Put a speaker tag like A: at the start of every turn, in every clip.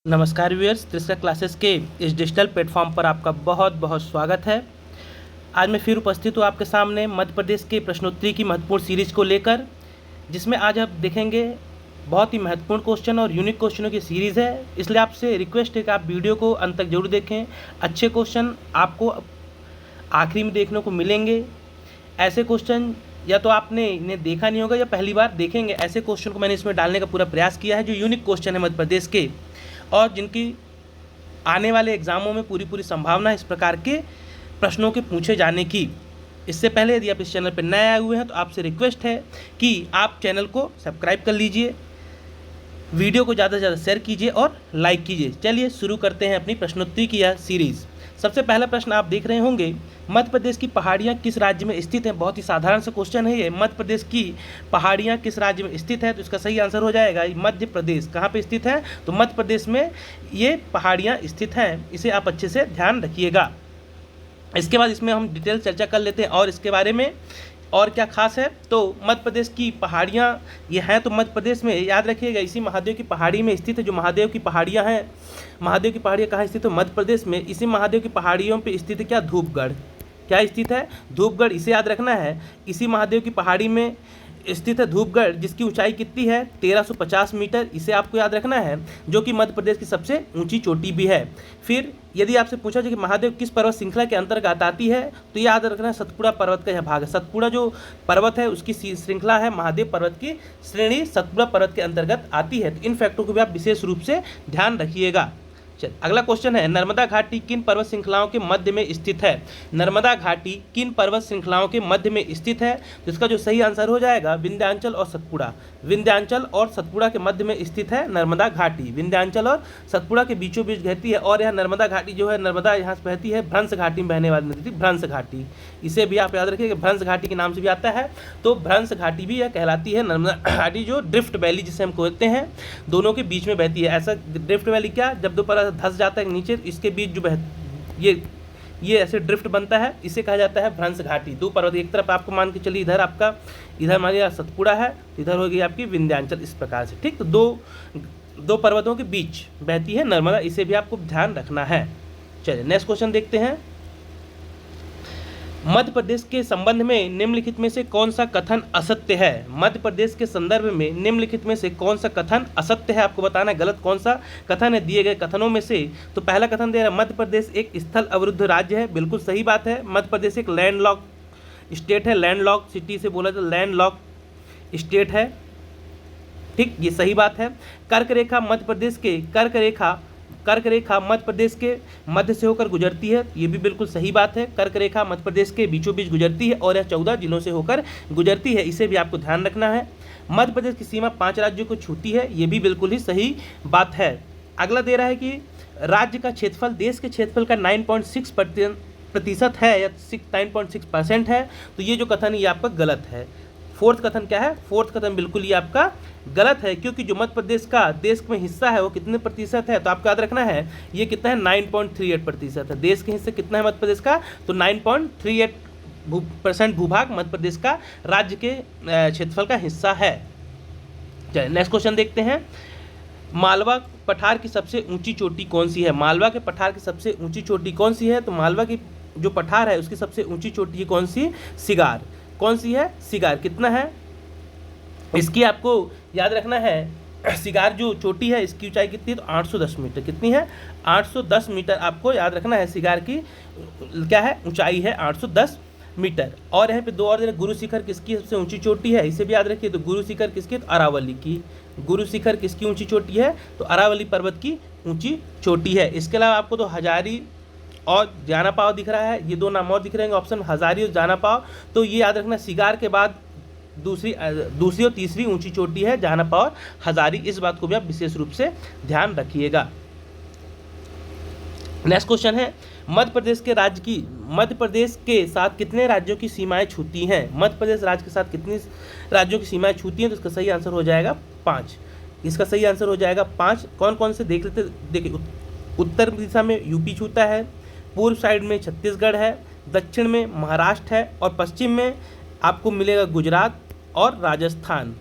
A: नमस्कार viewers, Trisha classes के इस डिजिटल प्लेटफॉर्म पर आपका बहुत बहुत स्वागत है। आज मैं फिर उपस्थित हूँ आपके सामने मध्य प्रदेश के प्रश्नोत्तरी की महत्वपूर्ण सीरीज को लेकर, जिसमें आज आप देखेंगे बहुत ही महत्वपूर्ण क्वेश्चन और यूनिक क्वेश्चनों की सीरीज़ है। इसलिए आपसे रिक्वेस्ट है कि आप वीडियो को अंत तक जरूर देखें। अच्छे क्वेश्चन आपको आखिरी में देखने को मिलेंगे। ऐसे क्वेश्चन या तो आपने इन्हें देखा नहीं होगा या पहली बार देखेंगे, ऐसे क्वेश्चन को मैंने इसमें डालने का पूरा प्रयास किया है जो यूनिक क्वेश्चन है मध्य प्रदेश के, और जिनकी आने वाले एग्ज़ामों में पूरी संभावना है इस प्रकार के प्रश्नों के पूछे जाने की। इससे पहले यदि आप इस चैनल पर नए आए हुए हैं तो आपसे रिक्वेस्ट है कि आप चैनल को सब्सक्राइब कर लीजिए, वीडियो को ज़्यादा से ज़्यादा शेयर कीजिए और लाइक कीजिए। चलिए शुरू करते हैं अपनी प्रश्नोत्तरी की यह सीरीज़। सबसे पहला प्रश्न आप देख रहे होंगे, मध्य प्रदेश की पहाड़ियाँ किस राज्य में स्थित हैं। बहुत ही साधारण सा क्वेश्चन है ये। मध्य प्रदेश की पहाड़ियाँ किस राज्य में स्थित है, तो इसका सही आंसर हो जाएगा मध्य प्रदेश। कहाँ पे स्थित है, तो मध्य प्रदेश में ये पहाड़ियाँ स्थित हैं। इसे आप अच्छे से ध्यान रखिएगा। इसके बाद इसमें हम डिटेल चर्चा कर लेते हैं और इसके बारे में और क्या खास है। तो मध्य प्रदेश की पहाड़ियाँ ये हैं, तो मध्य प्रदेश में याद रखिएगा इसी महादेव की पहाड़ी में स्थित है। जो महादेव की पहाड़ियाँ हैं, महादेव की पहाड़ियाँ कहाँ स्थित है, मध्य प्रदेश में। इसी महादेव की पहाड़ियों पे स्थित है क्या, धूपगढ़। क्या स्थित है, धूपगढ़। इसे याद रखना है। इसी महादेव की पहाड़ी में स्थित है धूपगढ़, जिसकी ऊंचाई कितनी है, 1350 मीटर। इसे आपको याद रखना है, जो कि मध्य प्रदेश की सबसे ऊंची चोटी भी है। फिर यदि आपसे पूछा जाए कि महादेव किस पर्वत श्रृंखला के अंतर्गत आती है, तो याद रखना है सतपुड़ा पर्वत का यह भाग है। सतपुड़ा जो पर्वत है उसकी श्रृंखला है, महादेव पर्वत की श्रेणी सतपुड़ा पर्वत के अंतर्गत आती है। तो इन फैक्टों को भी आप विशेष रूप से ध्यान रखिएगा। चल अगला क्वेश्चन है, नर्मदा घाटी किन पर्वत श्रृंखलाओं के मध्य में स्थित है। नर्मदा घाटी किन पर्वत श्रृंखलाओं के मध्य में स्थित है, तो इसका जो सही आंसर हो जाएगा विंध्याचल और सतपुड़ा। विंध्याचल और सतपुड़ा के मध्य में स्थित है नर्मदा घाटी। विंध्याचल और सतपुड़ा के बीचों बीच बहती है। और यह नर्मदा घाटी जो है, नर्मदा यहाँ से बहती है भ्रंश घाटी में बहने वाली नदी, भ्रंश घाटी। इसे भी आप याद रखिए, भ्रंश घाटी के नाम से भी आता है। तो भ्रंश घाटी भी यह कहलाती है नर्मदा घाटी, जो ड्रिफ्ट वैली जिसे हम कहते हैं, दोनों के बीच में बहती है। ऐसा ड्रिफ्ट वैली क्या, जब दो पर्वत धंस जाता है नीचे, इसके बीच जो ये ऐसे ड्रिफ्ट बनता है, इसे कहा जाता है भ्रंश घाटी। दो पर्वत एक तरफ आपको मान के चलिए, इधर आपका, इधर मानिए सतपुड़ा है, इधर हो गई आपकी विंध्याचल, इस प्रकार से। ठीक, तो दो पर्वतों के बीच बहती है नर्मदा, इसे भी आपको ध्यान रखना है। चलिए नेक्स्ट क्वेश्चन देखते हैं। मध्य प्रदेश के संबंध में निम्नलिखित में से कौन सा कथन असत्य है। मध्य प्रदेश के संदर्भ में निम्नलिखित में से कौन सा कथन असत्य है, आपको बताना है गलत कौन सा कथन है दिए गए कथनों में से। तो पहला कथन दे रहा है, मध्य प्रदेश एक स्थल अवरुद्ध राज्य है। बिल्कुल सही बात है। मध्य प्रदेश एक लैंडलॉक स्टेट है, लैंडलॉक सिटी से बोला तो लैंडलॉक स्टेट है। ठीक, ये सही बात है। कर्क रेखा मध्य प्रदेश के कर्क रेखा मध्य प्रदेश के मध्य से होकर गुजरती है, ये भी बिल्कुल सही बात है। कर्क रेखा मध्य प्रदेश के बीचों बीच गुजरती है और यह 14 जिलों से होकर गुजरती है, इसे भी आपको ध्यान रखना है। मध्य प्रदेश की सीमा 5 राज्यों को छूती है, ये भी बिल्कुल ही सही बात है। अगला दे रहा है कि राज्य का क्षेत्रफल देश के क्षेत्रफल का 9.6% है या 9.6% है, तो ये जो कथन ये आपका गलत है। फोर्थ कथन क्या है, फोर्थ कथन बिल्कुल ये आपका गलत है, क्योंकि जो मध्य प्रदेश का देश में हिस्सा है वो कितने प्रतिशत है, तो आपको याद रखना है ये कितना है, 9.38% है। देश के हिस्से कितना है मध्य प्रदेश का, तो 9.38% भूभाग मध्य प्रदेश का राज्य के क्षेत्रफल का हिस्सा है। चलिए नेक्स्ट क्वेश्चन देखते हैं। मालवा पठार की सबसे ऊंची चोटी कौन सी है। मालवा के पठार की सबसे ऊंची चोटी कौन सी है, तो मालवा की जो पठार है उसकी सबसे ऊंची चोटी कौन सी, सिगार। कौन सी है, सिगार। कितना है, इसकी आपको याद रखना है, सिगार जो चोटी है इसकी ऊंचाई कितनी है, तो 810 मीटर। कितनी है, 810 मीटर आपको याद रखना है। सिगार की क्या है, ऊंचाई है 810 मीटर। और यहाँ पे दो और गुरु शिखर किसकी सबसे ऊंची चोटी है, इसे भी याद रखिए। तो गुरु शिखर किसकी, तो अरावली की। गुरु शिखर किसकी ऊंची चोटी है, तो अरावली पर्वत की ऊंची चोटी है। इसके अलावा आपको तो हजारी और जानापाव दिख रहा है, ये दो नाम और दिख रहे हैं ऑप्शन, हजारी और जानापाव। तो ये याद रखना, सिगार के बाद दूसरी और तीसरी ऊंची चोटी है जानापाव और हजारी। इस बात को भी आप विशेष रूप से ध्यान रखिएगा। नेक्स्ट क्वेश्चन है, मध्य प्रदेश के साथ कितने राज्यों की सीमाएं छूती हैं। मध्य प्रदेश राज्य के साथ कितनी राज्यों की सीमाएं छूती हैं, तो इसका सही आंसर हो जाएगा 5। इसका सही आंसर हो जाएगा 5। कौन कौन से देख लेते, देखिए उत्तर दिशा में यूपी छूता है, पूर्व साइड में छत्तीसगढ़ है, दक्षिण में महाराष्ट्र है और पश्चिम में आपको मिलेगा गुजरात और राजस्थान।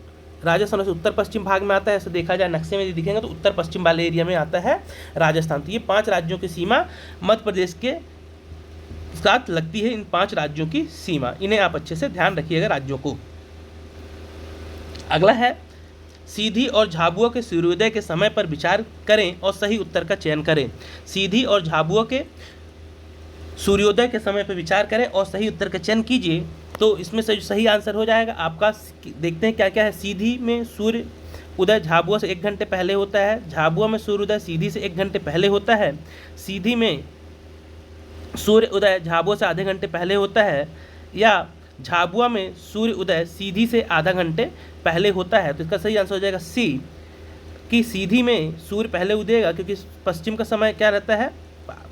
A: राजस्थान से उत्तर पश्चिम भाग में आता है, ऐसे देखा जाए नक्शे में दिखेंगे तो उत्तर पश्चिम वाले एरिया में आता है राजस्थान। तो ये 5 राज्यों की सीमा मध्य प्रदेश के साथ लगती है, इन 5 राज्यों की सीमा, इन्हें आप अच्छे से ध्यान रखिएगा राज्यों को। अगला है सीधी और झाबुआ के सूर्योदय के समय पर विचार करें और सही उत्तर का चयन करें। सीधी और झाबुआ के सूर्योदय के समय पर विचार करें और सही उत्तर का चयन कीजिए। तो इसमें से सही आंसर हो जाएगा आपका, देखते हैं क्या क्या है। सीधी में सूर्य उदय झाबुआ से 1 घंटे पहले होता है, झाबुआ में सूर्योदय सीधी से 1 घंटे पहले होता है, सीधी में सूर्य उदय झाबुआ से आधे घंटे पहले होता है, या झाबुआ में सूर्य उदय सीधी से आधा घंटे पहले होता है। तो इसका सही आंसर हो जाएगा सी, कि सीधी में सूर्य पहले उदयेगा, क्योंकि पश्चिम का समय क्या रहता है,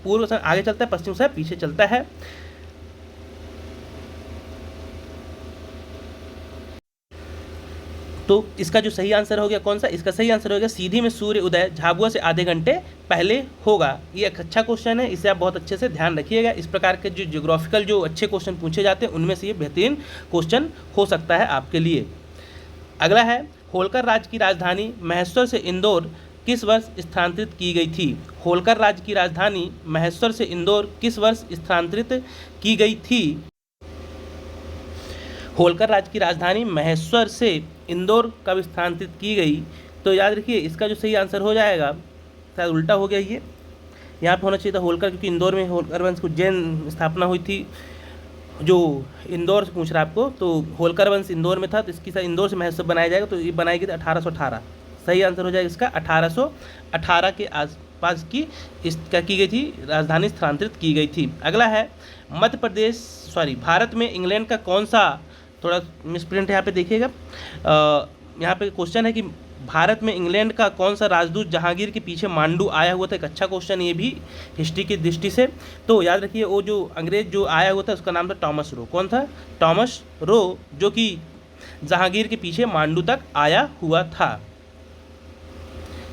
A: पूर्व समय आगे चलता है, पश्चिम समय पीछे चलता है। तो इसका जो सही आंसर हो गया कौन सा, इसका सही आंसर हो गया सीधी में सूर्य उदय झाबुआ से आधे घंटे पहले होगा। ये एक अच्छा क्वेश्चन है, इसे आप बहुत अच्छे से ध्यान रखिएगा। इस प्रकार के जो ज्योग्राफिकल जो अच्छे क्वेश्चन पूछे जाते हैं उनमें से ये बेहतरीन क्वेश्चन हो सकता है आपके लिए। अगला है होलकर राज्य की राजधानी महेश्वर से इंदौर किस वर्ष स्थानांतरित की गई थी। होलकर राज्य की राजधानी महेश्वर से इंदौर किस वर्ष स्थानांतरित की गई थी। होलकर राज्य की राजधानी महेश्वर से इंदौर कब स्थानांतरित की गई, तो याद रखिए इसका जो सही आंसर हो जाएगा, शायद उल्टा हो गया, ये यहाँ पे होना चाहिए था होलकर, क्योंकि इंदौर में होलकर वंश की उज्जैन स्थापना हुई थी। जो इंदौर से पूछ रहा है आपको, तो होलकर वंश इंदौर में था, तो इसकी इंदौर से महेश्वर बनाया जाएगा, तो ये बनाई गई थी 1818। सही आंसर हो जाएगा इसका 1818 के आसपास की इसका की गई थी, राजधानी स्थानांतरित की गई थी। अगला है भारत में इंग्लैंड का कौन सा, थोड़ा मिसप्रिंट यहाँ पे देखिएगा, यहाँ पे क्वेश्चन है कि भारत में इंग्लैंड का कौन सा राजदूत जहांगीर के पीछे मांडू आया हुआ था। एक अच्छा क्वेश्चन ये भी हिस्ट्री की दृष्टि से। तो याद रखिए वो जो अंग्रेज जो आया हुआ था उसका नाम था टॉमस रो। कौन था, टॉमस रो, जो कि जहांगीर के पीछे मांडू तक आया हुआ था।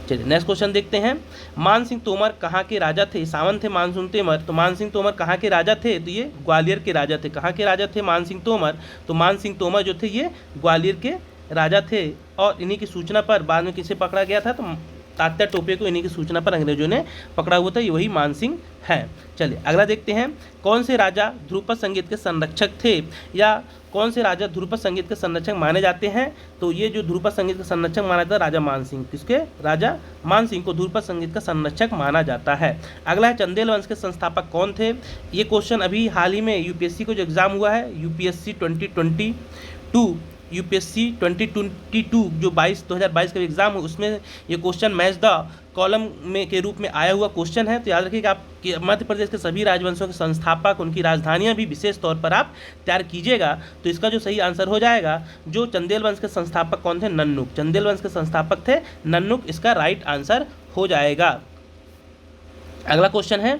A: चलिए नेक्स्ट क्वेश्चन देखते हैं। मान सिंह तोमर कहाँ के राजा थे। सावंत थे मान सिंह तोमर, तो मान सिंह तोमर कहाँ के राजा थे, तो ये ग्वालियर के राजा थे। कहाँ के राजा थे मान सिंह तोमर, तो मान सिंह तोमर जो थे ये ग्वालियर के राजा थे। और इन्हीं की सूचना पर बाद में किसे पकड़ा गया था, तो तात्या टोपे को इन्हीं की सूचना पर अंग्रेजों ने पकड़ा हुआ था, ये वही मान सिंह है। चलिए अगला देखते हैं। कौन से राजा ध्रुपद संगीत के संरक्षक थे, या कौन से राजा ध्रुपद संगीत के संरक्षक माने जाते हैं, तो ये जो ध्रुपद संगीत का संरक्षक माना जाता है राजा मान सिंह, किसके, राजा मान सिंह को ध्रुपद संगीत का संरक्षक माना जाता है। अगला है चंदेल वंश के संस्थापक कौन थे। ये क्वेश्चन अभी हाल ही में यूपीएससी को जो एग्जाम हुआ है, यूपीएससी 2022 जो 2022 का एग्जाम हो, उसमें ये क्वेश्चन मैच द कॉलम में के रूप में आया हुआ क्वेश्चन है। तो याद रखिए कि आप मध्य प्रदेश के सभी राजवंशों के संस्थापक, उनकी राजधानियां भी विशेष तौर पर आप तैयार कीजिएगा। तो इसका जो सही आंसर हो जाएगा, जो चंदेल वंश के संस्थापक कौन थे, नन्नुक। चंदेल वंश के संस्थापक थे नन्नुक, इसका राइट आंसर हो जाएगा। अगला क्वेश्चन है,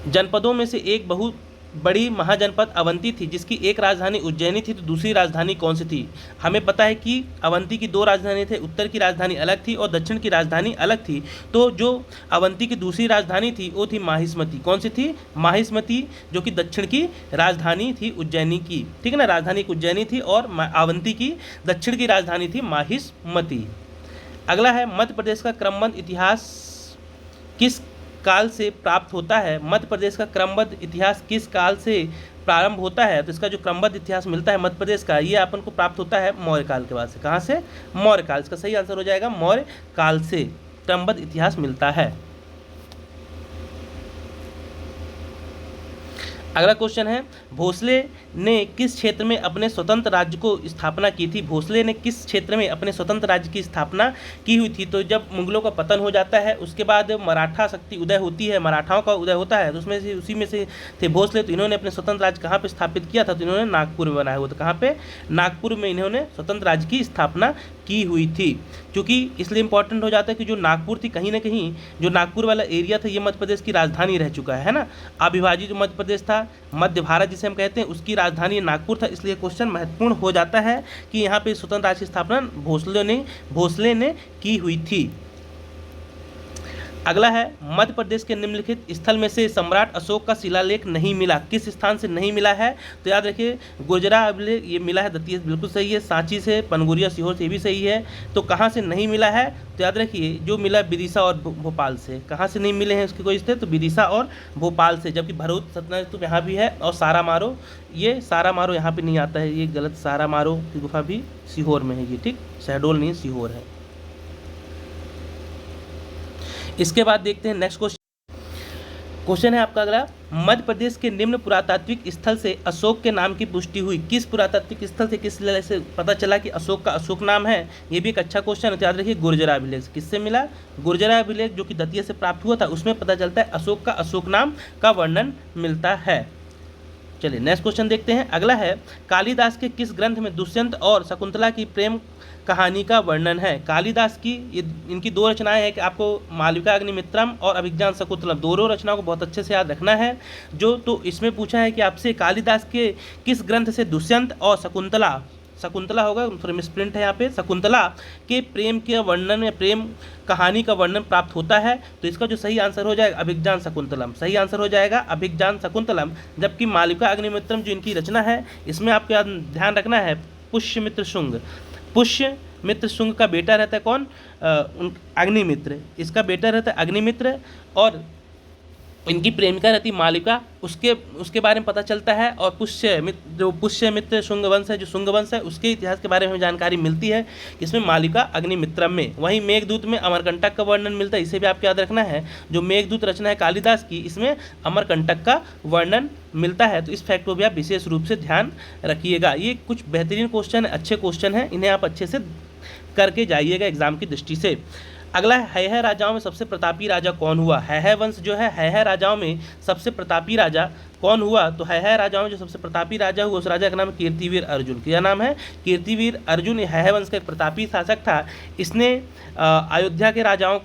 A: जनपदों में से एक बहुत बड़ी महाजनपद अवंती थी, जिसकी एक राजधानी उज्जैनी थी, तो दूसरी राजधानी कौन सी थी। हमें पता है कि अवंती की 2 राजधानी थे, उत्तर की राजधानी अलग थी और दक्षिण की राजधानी अलग थी। तो जो अवंती की दूसरी राजधानी थी वो थी माहिष्मती। कौन सी थी, माहिष्मती, जो कि दक्षिण की राजधानी थी उज्जैनी की, ठीक है ना। राजधानी उज्जैनी थी और अवंती की दक्षिण की राजधानी थी माहिष्मती। अगला है, मध्य प्रदेश का क्रमबद्ध इतिहास किस काल से प्राप्त होता है। मध्य प्रदेश का क्रमबद्ध इतिहास किस काल से प्रारंभ होता है, तो इसका जो क्रमबद्ध इतिहास मिलता है मध्य प्रदेश का, ये अपन को प्राप्त होता है मौर्य काल के बाद से। कहाँ से, मौर्य काल। इसका सही आंसर हो जाएगा मौर्य काल से क्रमबद्ध इतिहास मिलता है। अगला क्वेश्चन है, भोसले ने किस क्षेत्र में अपने स्वतंत्र राज्य को स्थापना की थी। भोसले ने किस क्षेत्र में अपने स्वतंत्र राज्य की स्थापना की हुई थी। तो जब मुगलों का पतन हो जाता है उसके बाद मराठा शक्ति उदय होती है, मराठाओं का उदय होता है, तो उसमें से उसी में से थे भोसले। तो इन्होंने अपने स्वतंत्र राज्य कहाँ पे स्थापित किया था, तो इन्होंने नागपुर में बनाया हुआ था। कहाँ पे, नागपुर में इन्होंने स्वतंत्र राज्य की स्थापना की हुई थी। क्योंकि इसलिए इंपॉर्टेंट हो जाता है कि जो नागपुर थी, कहीं ना कहीं जो नागपुर वाला एरिया था ये मध्य प्रदेश की राजधानी रह चुका है ना। अविभाजित जो मध्य प्रदेश था, मध्य भारत जिसे हम कहते हैं, उसकी राजधानी नागपुर था। इसलिए क्वेश्चन महत्वपूर्ण हो जाता है कि यहाँ पे स्वतंत्र राज्य की स्थापना भोसले ने की हुई थी। अगला है मध्य प्रदेश के निम्नलिखित स्थल में से सम्राट अशोक का शिलालेख नहीं मिला, किस स्थान से नहीं मिला है? तो याद रखिए गुर्जरा अभिलेख ये मिला है, दतिया बिल्कुल सही है, सांची से, पनगुरिया सीहोर से भी सही है। तो कहाँ से नहीं मिला है? तो याद रखिए जो मिला विदिशा और भोपाल से। कहाँ से नहीं मिले हैं उसके कोई स्थित? तो विदिशा और भोपाल से। जबकि भरूच सतनातुप यहाँ भी है और सारा मारो, ये सारा मारो यहाँ पे नहीं आता है, ये गलत, सारा मारो की गुफा भी सीहोर में है ये, ठीक, शहडोल नहीं सीहोर है। इसके बाद देखते हैं नेक्स्ट क्वेश्चन है आपका अगला, मध्य प्रदेश के निम्न पुरातात्विक स्थल से अशोक के नाम की पुष्टि हुई, किस पुरातात्विक स्थल से, किस शिलालेख से पता चला कि अशोक का अशोक नाम है? ये भी एक अच्छा क्वेश्चन है, तो याद रखिए गुर्जरा अभिलेख। किससे मिला? गुर्जरा अभिलेख जो कि दतिया से प्राप्त हुआ था, उसमें पता चलता है अशोक का अशोक नाम का वर्णन मिलता है। चलिए नेक्स्ट क्वेश्चन देखते हैं। अगला है कालिदास के किस ग्रंथ में दुष्यंत और शकुंतला की प्रेम कहानी का वर्णन है? कालिदास की इनकी दो रचनाएं हैं कि आपको मालविका अग्निमित्रम और अभिज्ञान शकुंतलम, दोनों रचनाओं को बहुत अच्छे से याद रखना है। जो तो इसमें पूछा है कि आपसे कालिदास के किस ग्रंथ से दुष्यंत और शकुंतला होगा, थोड़ा मिसप्रिंट है यहाँ पे, शकुंतला के प्रेम के वर्णन या प्रेम कहानी का वर्णन प्राप्त होता है? तो इसका जो सही आंसर हो जाएगा अभिज्ञान शकुंतलम, सही आंसर हो जाएगा अभिज्ञान शकुंतलम। जबकि मालविका अग्निमित्रम जो इनकी रचना है, इसमें आपको ध्यान रखना है पुष्यमित्र शुंग, पुष्यमित्र शुंग का बेटा रहता है कौन? अग्निमित्र, इसका बेटा रहता है अग्निमित्र और इनकी प्रेमिका रहती मालविका, उसके बारे में पता चलता है। और पुष्यमित्र शुंग वंश है, जो शुंग वंश है, उसके इतिहास के बारे में जानकारी मिलती है इसमें मालविका अग्निमित्रम में। वहीं मेघदूत में अमरकंटक का वर्णन मिलता है, इसे भी आपको याद रखना है। जो मेघदूत रचना है कालिदास की, इसमें अमरकंटक का वर्णन मिलता है। तो इस फैक्ट को भी आप विशेष रूप से ध्यान रखिएगा। ये कुछ बेहतरीन क्वेश्चन है, अच्छे क्वेश्चन हैं, इन्हें आप अच्छे से करके जाइएगा एग्जाम की दृष्टि से। अगला है, है राजाओं में सबसे प्रतापी राजा कौन हुआ? है वंश जो है राजाओं में सबसे प्रतापी राजा कौन हुआ? तो है राजाओं में जो सबसे प्रतापी राजा हुआ, उस राजा का नाम है कीर्तिवीर अर्जुन। क्या नाम है? कीर्तिवीर अर्जुन। है वंश का एक प्रतापी शासक था। इसने अयोध्या के राजाओं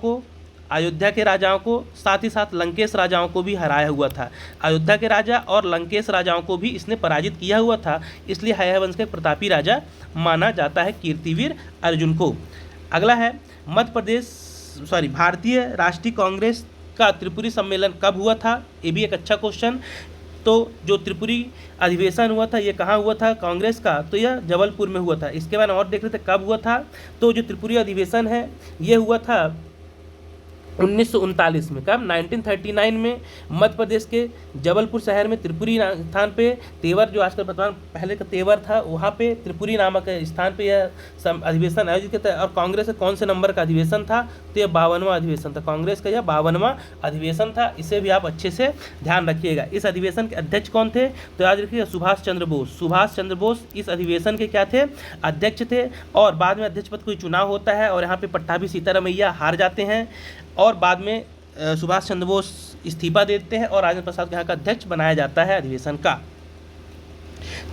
A: को साथ ही साथ लंकेश राजाओं को भी हराया हुआ था। अयोध्या के राजा और लंकेश राजाओं को भी इसने पराजित किया हुआ था, इसलिए है वंश का एक प्रतापी राजा माना जाता है कीर्तिवीर अर्जुन को। अगला है भारतीय राष्ट्रीय कांग्रेस का त्रिपुरी सम्मेलन कब हुआ था? ये भी एक अच्छा क्वेश्चन। तो जो त्रिपुरी अधिवेशन हुआ था, ये कहाँ हुआ था कांग्रेस का? तो यह जबलपुर में हुआ था। इसके बाद और देख रहे थे कब हुआ था। तो जो त्रिपुरी अधिवेशन है ये हुआ था 1939 में। कब? 1939 में मध्य प्रदेश के जबलपुर शहर में त्रिपुरी स्थान पे तेवर, जो आजकल वर्तमान पहले का तेवर था, वहाँ पे त्रिपुरी नामक स्थान पे यह अधिवेशन आयोजित किया था। और कांग्रेस का कौन से नंबर का अधिवेशन था? तो यह 52वां अधिवेशन था। कांग्रेस का यह 52वां अधिवेशन था, इसे भी आप अच्छे से ध्यान रखिएगा। इस अधिवेशन के अध्यक्ष कौन थे? तो याद रखिएगा सुभाष चंद्र बोस। सुभाष चंद्र बोस इस अधिवेशन के क्या थे? अध्यक्ष थे। और बाद में अध्यक्ष पद कोई चुनाव होता है और यहाँ पे पट्टाभी सीतारामैया हार जाते हैं और बाद में सुभाष चंद्र बोस इस्तीफा देते हैं और राजेंद्र प्रसाद को यहाँ का अध्यक्ष बनाया जाता है अधिवेशन का।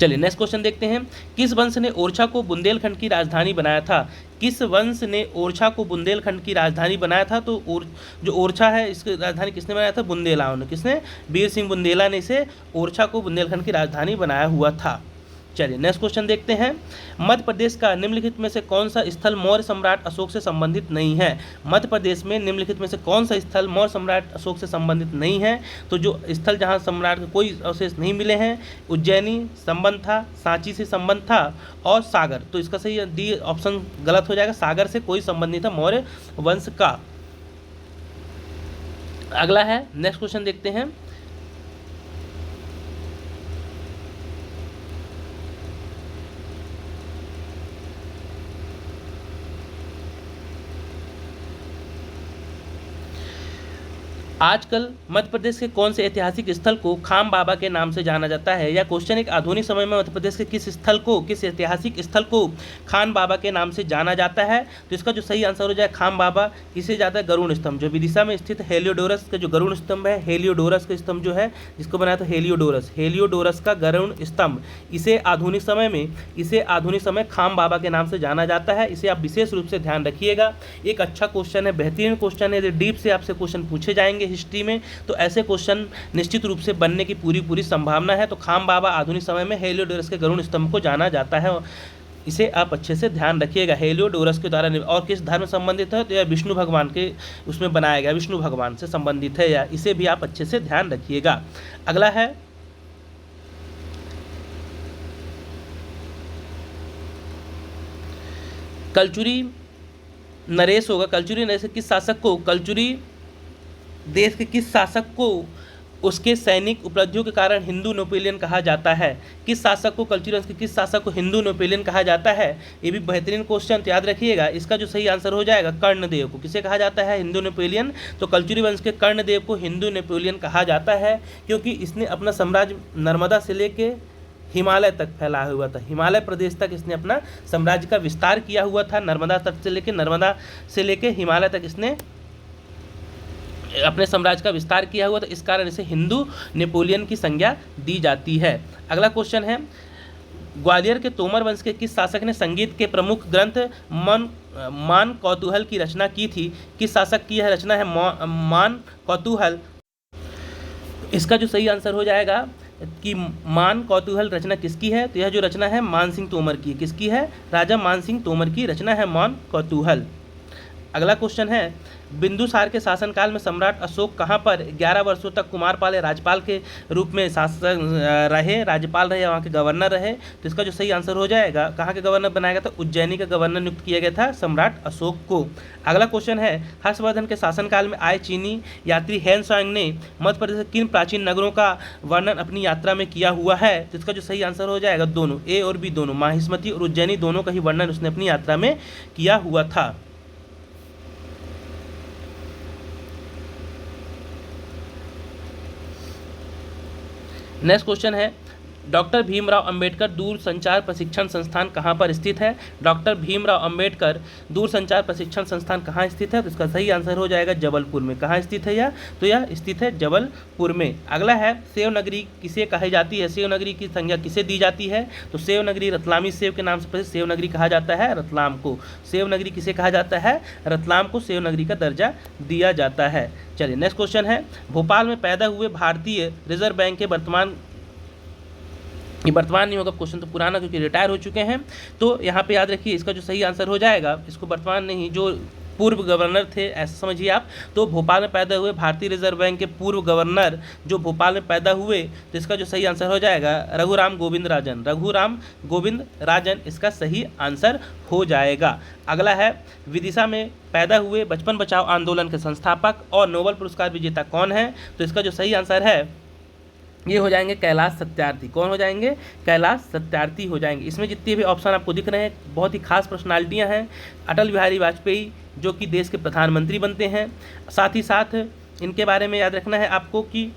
A: चलिए नेक्स्ट क्वेश्चन देखते हैं। किस वंश ने ओरछा को बुंदेलखंड की राजधानी बनाया था? किस वंश ने ओरछा को बुंदेलखंड की राजधानी बनाया था? तो जो ओरछा है इसकी राजधानी किसने बनाया था? बुंदेलाओं ने। किसने? वीर सिंह बुंदेला ने इसे ओरछा को बुंदेलखंड की राजधानी बनाया हुआ था। चलिए नेक्स्ट क्वेश्चन देखते हैं। मध्य प्रदेश का निम्नलिखित में से कौन सा स्थल मौर्य सम्राट अशोक से संबंधित नहीं है? मध्य प्रदेश में निम्नलिखित में से कौन सा स्थल मौर्य सम्राट अशोक से संबंधित नहीं है? तो जो स्थल जहां सम्राट के कोई अवशेष नहीं मिले हैं, उज्जैनी संबंध था, सांची से संबंध था और सागर। तो इसका सही डी ऑप्शन गलत हो जाएगा, सागर से कोई संबंध नहीं था मौर्य वंश का। अगला है नेक्स्ट क्वेश्चन देखते हैं। आजकल मध्य प्रदेश के कौन से ऐतिहासिक स्थल को खाम बाबा के नाम से जाना जाता है? या क्वेश्चन एक आधुनिक समय में मध्य प्रदेश के किस ऐतिहासिक स्थल को खान बाबा के नाम से जाना जाता है? तो इसका जो सही आंसर हो जाए खाम बाबा, इसे जाता है गरुड़ स्तंभ, जो विदिशा में स्थित हेलियोडोरस का जो गरुड़ स्तंभ है, हेलियोडोरस का स्तंभ जो है जिसको बनाया था हेलियोडोरस का गरुड़ स्तंभ, इसे आधुनिक समय खाम बाबा के नाम से जाना जाता है। इसे आप विशेष रूप से ध्यान रखिएगा। एक अच्छा क्वेश्चन है, बेहतरीन क्वेश्चन है। डीप से आपसे क्वेश्चन पूछे जाएंगे हिस्ट्री में, तो ऐसे क्वेश्चन निश्चित रूप से बनने की पूरी संभावना है। तो खाम बाबा आधुनिक समय में हेलियोडोरस के गरुड़ स्तंभ को जाना जाता है। इसे आप अच्छे से ध्यान रखिएगा। हेलियोडोरस के द्वारा और किस धर्म संबंधित है, तो यह विष्णु भगवान के उसमें बनाया गया, विष्णु भगवान से संबंधित है, या इसे भी आप अच्छे से ध्यान रखिएगा। अगला है कलचुरी नरेश होगा। कलचुरी नरेश किस शासक को, कलचुरी देश के किस शासक को उसके सैनिक उपलब्धियों के कारण हिंदू नेपोलियन कहा जाता है? किस शासक को, कलचुरी वंश के किस शासक को हिंदू नेपोलियन कहा जाता है? ये भी बेहतरीन क्वेश्चन, तो याद रखिएगा। इसका जो सही आंसर हो जाएगा कर्णदेव को। किसे कहा जाता है हिंदू नेपोलियन? तो कलचुरी वंश के कर्णदेव को हिंदू नेपोलियन कहा जाता है, क्योंकि इसने अपना साम्राज्य नर्मदा से लेके हिमालय तक फैलाया हुआ था। हिमालय प्रदेश तक इसने अपना साम्राज्य का विस्तार किया हुआ था। नर्मदा तट से लेके हिमालय तक इसने अपने साम्राज्य का विस्तार किया हुआ था। इस कारण इसे हिंदू नेपोलियन की संज्ञा दी जाती है। अगला क्वेश्चन है ग्वालियर के तोमर वंश के किस शासक ने संगीत के प्रमुख ग्रंथ मान कौतूहल की रचना की थी? किस शासक की यह रचना है मान कौतूहल? इसका जो सही आंसर हो जाएगा कि मान कौतूहल रचना किसकी है, तो यह जो रचना है मान सिंह तोमर की। किसकी है? राजा मान सिंह तोमर की रचना है मान कौतूहल। अगला क्वेश्चन है बिंदुसार के शासनकाल में सम्राट अशोक कहाँ पर 11 वर्षों तक कुमारपाल या राज्यपाल के रूप में शासक रहे, राज्यपाल रहे, वहाँ के गवर्नर रहे? तो इसका जो सही आंसर हो जाएगा, कहाँ के गवर्नर बनाया गया था? उज्जैनी का गवर्नर नियुक्त किया गया था सम्राट अशोक को। अगला क्वेश्चन है हर्षवर्धन के शासनकाल में आए चीनी यात्री हेन सांग ने मध्य प्रदेश के किन प्राचीन नगरों का वर्णन अपनी यात्रा में किया हुआ है? तो इसका जो सही आंसर हो जाएगा दोनों, ए और बी दोनों, माहिष्मती और उज्जैनी दोनों का ही वर्णन उसने अपनी यात्रा में किया हुआ था। नेक्स्ट क्वेश्चन है डॉक्टर भीमराव अंबेडकर दूरसंचार प्रशिक्षण संस्थान कहाँ पर स्थित है? डॉक्टर भीमराव अंबेडकर दूरसंचार प्रशिक्षण संस्थान कहाँ स्थित है? तो इसका सही आंसर हो जाएगा जबलपुर में। कहाँ स्थित है यह? तो यह स्थित है जबलपुर में। अगला है सेव नगरी किसे कही जाती है? सेव नगरी की संज्ञा किसे दी जाती है? तो सेव नगरी रतलामी सेव के नाम से प्रसिद्ध सेव नगरी कहा जाता है रतलाम को। सेव नगरी किसे कहा जाता है? रतलाम को सेव नगरी का दर्जा दिया जाता है। चलिए नेक्स्ट क्वेश्चन है भोपाल में पैदा हुए भारतीय रिजर्व बैंक के वर्तमान नहीं होगा, क्वेश्चन तो पुराना क्योंकि रिटायर हो चुके हैं। तो यहाँ पे याद रखिए इसका जो सही आंसर हो जाएगा, इसको वर्तमान नहीं, जो पूर्व गवर्नर थे ऐसा समझिए आप। तो भोपाल में पैदा हुए भारतीय रिजर्व बैंक के पूर्व गवर्नर जो भोपाल में पैदा हुए, तो इसका जो सही आंसर हो जाएगा रघुराम गोविंद राजन। रघुराम गोविंद राजन इसका सही आंसर हो जाएगा। अगला है विदिशा में पैदा हुए बचपन बचाओ आंदोलन के संस्थापक और नोबेल पुरस्कार विजेता कौन है? तो इसका जो सही आंसर है ये हो जाएंगे कैलाश सत्यार्थी। कौन हो जाएंगे? कैलाश सत्यार्थी हो जाएंगे। इसमें जितने भी ऑप्शन आपको दिख रहे हैं बहुत ही खास पर्सनालिटियां हैं। अटल बिहारी वाजपेयी जो कि देश के प्रधानमंत्री बनते हैं, साथ ही साथ इनके बारे में याद रखना है आपको कि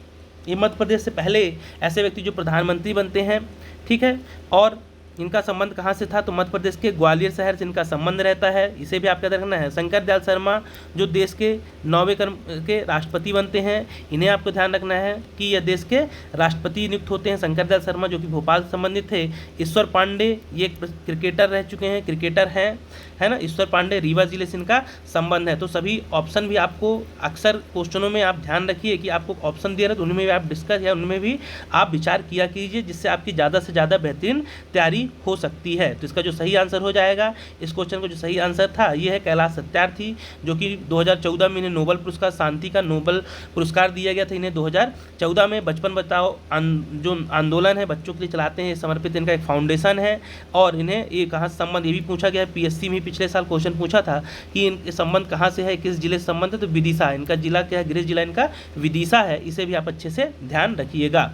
A: ये मध्य प्रदेश से पहले ऐसे व्यक्ति जो प्रधानमंत्री बनते हैं, ठीक है। और इनका संबंध कहाँ से था? तो मध्य प्रदेश के ग्वालियर शहर से इनका संबंध रहता है। इसे भी आपको याद रखना है। शंकर दयाल शर्मा जो देश के 9वें क्रम के राष्ट्रपति बनते हैं, इन्हें आपको ध्यान रखना है कि यह देश के राष्ट्रपति नियुक्त होते हैं। शंकर दयाल शर्मा जो कि भोपाल से संबंधित थे। ईश्वर पांडे ये एक क्रिकेटर रह चुके हैं, क्रिकेटर हैं, है ना। ईश्वर पांडे रीवा जिले से इनका संबंध है। तो सभी ऑप्शन भी आपको अक्सर क्वेश्चनों में आप ध्यान रखिए कि आपको ऑप्शन दे रहे तो उनमें भी आप डिस्कस या उनमें भी आप विचार किया कीजिए, जिससे आपकी ज़्यादा से ज़्यादा बेहतरीन तैयारी हो सकती है। तो इसका जो सही आंसर हो जाएगा, इस क्वेश्चन का जो सही आंसर था ये है कैलाश सत्यार्थी, जो कि 2014 में इन्हें नोबेल पुरस्कार, शांति का नोबेल पुरस्कार दिया गया था इन्हें 2014 में। बचपन बचाओ जो आंदोलन है बच्चों के लिए चलाते हैं, समर्पित इनका एक फाउंडेशन है। और इन्हें ये कहाँ से संबंध, ये भी पूछा गया है, पीएससी में पिछले साल क्वेश्चन पूछा था कि इनके संबंध कहाँ से है, किस जिले से संबंध है? तो विदिशा, इनका जिला क्या है? गृह जिला इनका विदिशा है। इसे भी आप अच्छे से ध्यान रखिएगा।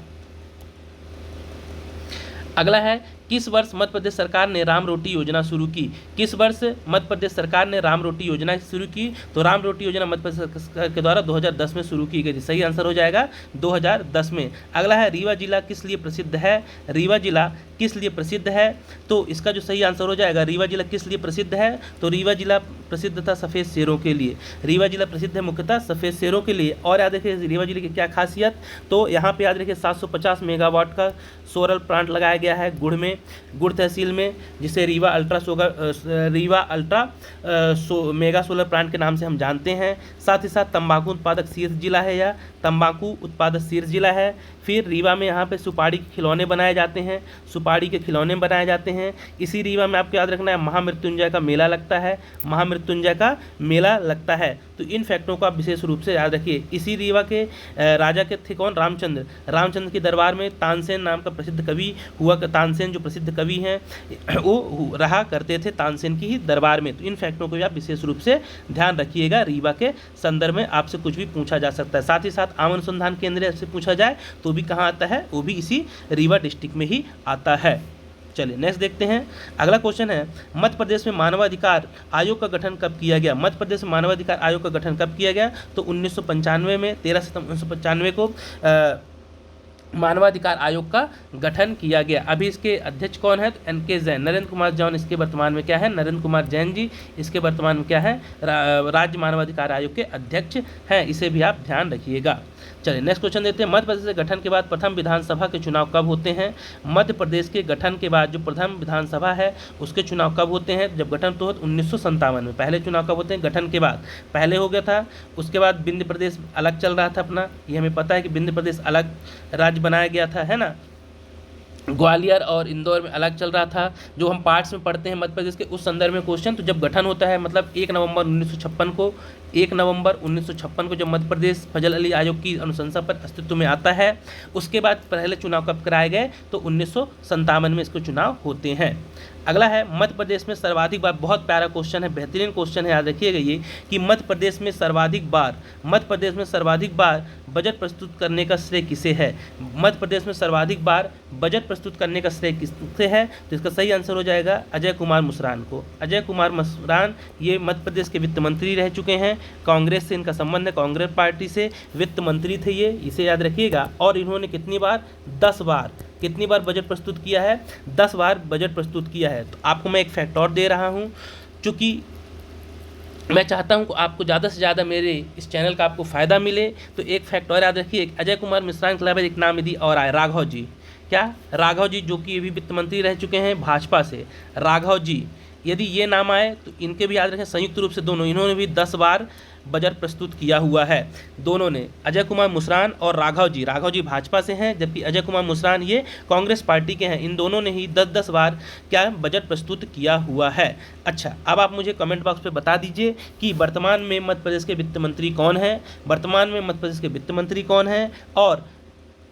A: अगला है किस वर्ष मध्य प्रदेश सरकार ने राम रोटी योजना शुरू की? किस वर्ष मध्य प्रदेश सरकार ने राम रोटी योजना शुरू की? तो राम रोटी योजना मध्य प्रदेश सरकार के द्वारा 2010 में शुरू की गई थी। सही आंसर हो जाएगा 2010 में। अगला है रीवा जिला किस लिए प्रसिद्ध है? रीवा जिला किस लिए प्रसिद्ध है? तो इसका जो सही आंसर हो जाएगा रीवा जिला किस लिए प्रसिद्ध है? तो रीवा जिला प्रसिद्ध था सफ़ेद शेरों के लिए। रीवा जिला प्रसिद्ध है मुख्यतः सफ़ेद शेरों के लिए। और याद रखिए रीवा जिले की क्या खासियत, तो यहाँ पे याद रखिए 750 मेगावाट का सोलर प्लांट लगाया गया है गुड़ में। गुड़ तहसील में, जिसे Rewa ultra mega solar plant के नाम से हम जानते हैं। साथ ही साथ तंबाकू उत्पादक शीर्ष जिला है, या तंबाकू उत्पादक शीर्ष जिला है। फिर रीवा में यहाँ पे सुपारी के खिलौने बनाए जाते हैं, सुपारी के खिलौने बनाए जाते हैं। इसी रीवा में आपको याद रखना है महामृत्युंजय का मेला लगता है, महामृत्युंजय का मेला लगता है। तो इन फैक्टों को आप विशेष रूप से याद रखिए। इसी रीवा के राजा के थे कौन? रामचंद्र के दरबार में तानसेन नाम का प्रसिद्ध कवि हुआ। तानसेन जो प्रसिद्ध कवि हैं वो रहा करते थे तानसेन की ही दरबार में। तो इन फैक्टों को भी आप विशेष रूप से ध्यान रखिएगा। रीवा के संदर्भ में आपसे कुछ भी पूछा जा सकता है। साथ ही साथ आम अनुसंधान केंद्र से पूछा जाए तो भी कहाँ आता है? वो भी इसी रीवा डिस्ट्रिक्ट में ही आता है। चलिए नेक्स्ट देखते हैं। अगला क्वेश्चन है, मध्य प्रदेश में मानवाधिकार आयोग का गठन कब किया गया? मध्य प्रदेश में मानवाधिकार आयोग का गठन कब किया गया? तो 1995 में, 13 सितंबर 1995 को मानवाधिकार आयोग का गठन किया गया। अभी इसके अध्यक्ष कौन है? तो NK जैन, नरेंद्र कुमार जैन इसके वर्तमान में क्या है? नरेंद्र कुमार जैन जी इसके वर्तमान में क्या है? राज्य मानवाधिकार आयोग के अध्यक्ष हैं। इसे भी आप ध्यान रखिएगा। चलिए नेक्स्ट क्वेश्चन देते हैं। मध्य प्रदेश के गठन के बाद प्रथम विधानसभा के चुनाव कब होते हैं? मध्य प्रदेश के गठन के बाद जो प्रथम विधानसभा है उसके चुनाव कब होते हैं? जब गठन तो 1957 में। पहले चुनाव कब होते हैं? गठन के बाद। पहले हो गया था, उसके बाद विंध्य प्रदेश अलग चल रहा था अपना। ये हमें पता है कि विंध्य प्रदेश अलग राज्य बनाया गया था, है ना। ग्वालियर और इंदौर में अलग चल रहा था, जो हम पार्ट्स में पढ़ते हैं मध्य प्रदेश के, उस संदर्भ में क्वेश्चन। तो जब गठन होता है मतलब 1 नवंबर 1956 को जब मध्य प्रदेश फजल अली आयोग की अनुशंसा पर अस्तित्व में आता है। उसके बाद पहले चुनाव कब कराए गए? तो 1957 में इसको चुनाव होते हैं। अगला है, मध्य प्रदेश में सर्वाधिक बार, बहुत प्यारा क्वेश्चन है, बेहतरीन क्वेश्चन है, याद रखिएगा ये, कि मध्य प्रदेश में सर्वाधिक बार बजट प्रस्तुत करने का श्रेय किसे है? मध्य प्रदेश में सर्वाधिक बार बजट प्रस्तुत करने का श्रेय किससे है? तो इसका सही आंसर हो जाएगा अजय कुमार मुस्रान को। अजय कुमार मुस्रान ये मध्य प्रदेश के वित्त मंत्री रह चुके हैं। कांग्रेस से इनका संबंध है, कांग्रेस पार्टी से वित्त मंत्री थे ये, इसे याद रखिएगा। और इन्होंने कितनी बार? 10 बार। कितनी बार बजट प्रस्तुत किया है? 10 बार बजट प्रस्तुत किया है। तो आपको मैं एक फैक्ट और दे रहा हूँ, चूँकि मैं चाहता हूँ कि आपको ज़्यादा से ज़्यादा मेरे इस चैनल का आपको फ़ायदा मिले। तो एक फैक्ट और याद रखिए, अजय कुमार मिश्रान के अलावा एक नाम यदि और आए, राघव जी। क्या? राघव जी, जो कि ये भी वित्त मंत्री रह चुके हैं भाजपा से। राघव जी, यदि ये नाम आए तो इनके भी याद रखें। संयुक्त रूप से दोनों, इन्होंने भी 10 बार बजट प्रस्तुत किया हुआ है, दोनों ने, अजय कुमार मुस्रान और राघव जी भाजपा से हैं, जबकि अजय कुमार मुस्रान ये कांग्रेस पार्टी के हैं। इन दोनों ने ही 10-10 बार क्या बजट प्रस्तुत किया हुआ है। अच्छा, अब आप मुझे कमेंट बॉक्स पे बता दीजिए कि वर्तमान में मध्य प्रदेश के वित्त मंत्री कौन है? और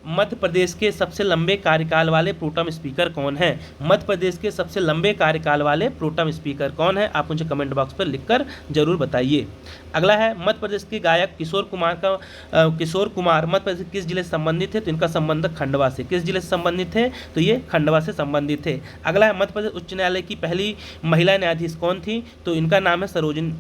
A: मध्य प्रदेश के सबसे लंबे कार्यकाल वाले प्रोटम स्पीकर कौन है? मध्य प्रदेश के सबसे लंबे कार्यकाल वाले प्रोटम स्पीकर कौन है? आप मुझे कमेंट बॉक्स पर लिखकर जरूर बताइए। अगला है, मध्य प्रदेश के गायक किशोर कुमार मध्य प्रदेश किस जिले से संबंधित है? तो इनका संबंध खंडवा से। किस जिले से संबंधित थे? तो ये खंडवा से संबंधित थे। अगला है, मध्य प्रदेश उच्च न्यायालय की पहली महिला न्यायाधीश कौन थी? तो इनका नाम है सरोजिनी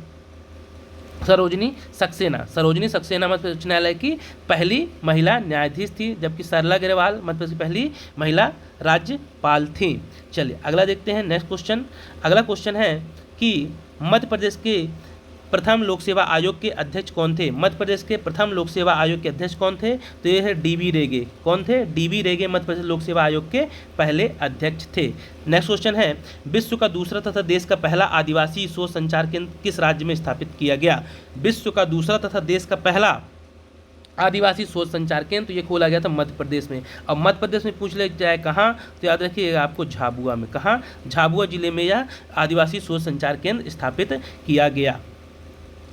A: सक्सेना मध्य प्रदेश उच्च न्यायालय की पहली महिला न्यायाधीश थी, जबकि सरला अग्रवाल मध्य प्रदेश की पहली महिला राज्यपाल थी। चलिए अगला देखते हैं नेक्स्ट क्वेश्चन। अगला क्वेश्चन है कि मध्य प्रदेश के प्रथम लोक सेवा आयोग के अध्यक्ष कौन थे? मध्य प्रदेश के प्रथम लोक सेवा आयोग के अध्यक्ष कौन थे? तो ये है DB रेगे। कौन थे? DB रेगे मध्य प्रदेश लोक सेवा आयोग के पहले अध्यक्ष थे। नेक्स्ट क्वेश्चन है, विश्व का दूसरा तथा देश का पहला आदिवासी शोध संचार केंद्र किस राज्य में स्थापित किया गया? विश्व का दूसरा तथा देश का पहला आदिवासी शोध संचार केंद्र, तो ये खोला गया था मध्य प्रदेश में। अब मध्य प्रदेश में पूछ ले जाए कहाँ, तो याद रखिएगा आपको झाबुआ में। कहाँ? झाबुआ जिले में यह आदिवासी शोध संचार केंद्र स्थापित किया गया।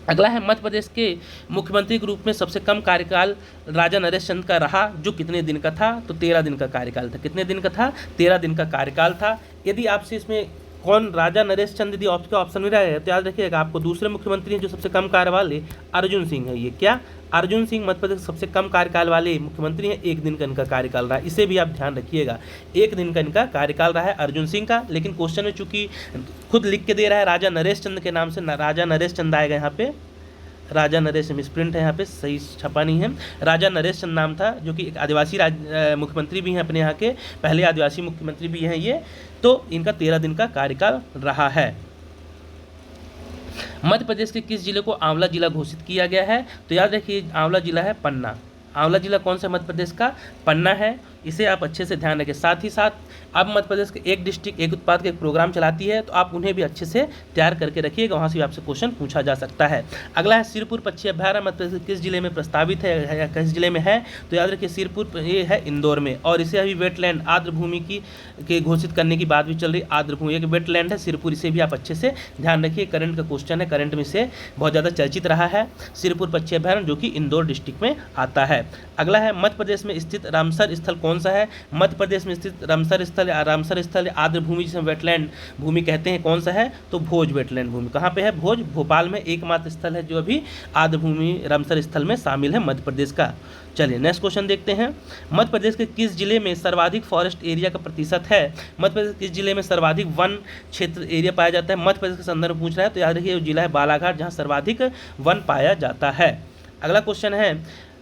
A: अगला है, मध्य प्रदेश के मुख्यमंत्री के रूप में सबसे कम कार्यकाल राजा नरेश चंद का रहा, जो कितने दिन का था? तो 13 दिन का कार्यकाल था। कितने दिन का था? 13 दिन का कार्यकाल था। यदि आपसे इसमें कौन राजा नरेश चंद यदि आपके ऑप्शन में रहे तो याद रखिएगा आपको दूसरे मुख्यमंत्री हैं जो सबसे कम कार्यकाल वाले, अर्जुन सिंह है। ये क्या? अर्जुन सिंह मध्य प्रदेश सबसे कम कार्यकाल वाले मुख्यमंत्री हैं। 1 दिन का इनका कार्यकाल रहा, इसे भी आप ध्यान रखिएगा। 1 दिन का इनका कार्यकाल रहा है अर्जुन सिंह का। लेकिन क्वेश्चन में चूंकि खुद लिख के दे रहा है राजा नरेश चंद के नाम से, राजा नरेश चंद आएगा यहाँ पे। राजा नरेश मिसप्रिंट है यहाँ पे, सही छपा नहीं है। राजा नरेश चंद नाम था, जो कि एक आदिवासी मुख्यमंत्री भी हैं अपने यहाँ के, पहले आदिवासी मुख्यमंत्री भी हैं ये। तो इनका 13 दिन का कार्यकाल रहा है। मध्य प्रदेश के किस जिले को आंवला जिला घोषित किया गया है? तो याद रखिए आंवला जिला है पन्ना। आंवला जिला कौन सा मध्य प्रदेश का? पन्ना है। इसे आप अच्छे से ध्यान रखें। साथ ही साथ अब मध्य प्रदेश के एक डिस्ट्रिक्ट एक उत्पाद का एक प्रोग्राम चलाती है, तो आप उन्हें भी अच्छे से तैयार करके रखिएगा, वहाँ से भी आपसे क्वेश्चन पूछा जा सकता है। अगला है सिरपुर पक्षी अभ्यारण्य मध्य प्रदेश किस जिले में प्रस्तावित है या किस जिले में है, तो याद रखिए सिरपुर ये है इंदौर में, और इसे अभी वेटलैंड आर्द्र भूमि की घोषित करने की बात भी चल रही। आर्द्र भूमि एक वेटलैंड है सिरपुर, इसे भी आप अच्छे से ध्यान रखिए, करंट का क्वेश्चन है, करंट में से बहुत ज़्यादा चर्चित रहा है सिरपुर पक्षी अभ्यारण्य, जो कि इंदौर डिस्ट्रिक्ट में आता है। अगला है मध्य प्रदेश में स्थित रामसर स्थल कौन सा है, मध्य प्रदेश में स्थित रामसर स्थल आर्द्र भूमि जिसे वेटलैंड भूमि कहते हैं कौन सा है, तो भोज वेटलैंड भूमि। कहाँ पे है, भोज, भोपाल में एकमात्र स्थल है जो अभी आर्द्र भूमि रामसर स्थल में शामिल है मध्य प्रदेश का। चलिए नेक्स्ट क्वेश्चन देखते हैं, मध्य प्रदेश के किस जिले में सर्वाधिक फॉरेस्ट एरिया का प्रतिशत है, मध्य प्रदेश किस जिले में सर्वाधिक वन क्षेत्र एरिया पाया जाता है, मध्य प्रदेश के संदर्भ में पूछ रहा है, तो याद रखिए जिला है बालाघाट, जहाँ सर्वाधिक वन पाया जाता है। अगला क्वेश्चन है,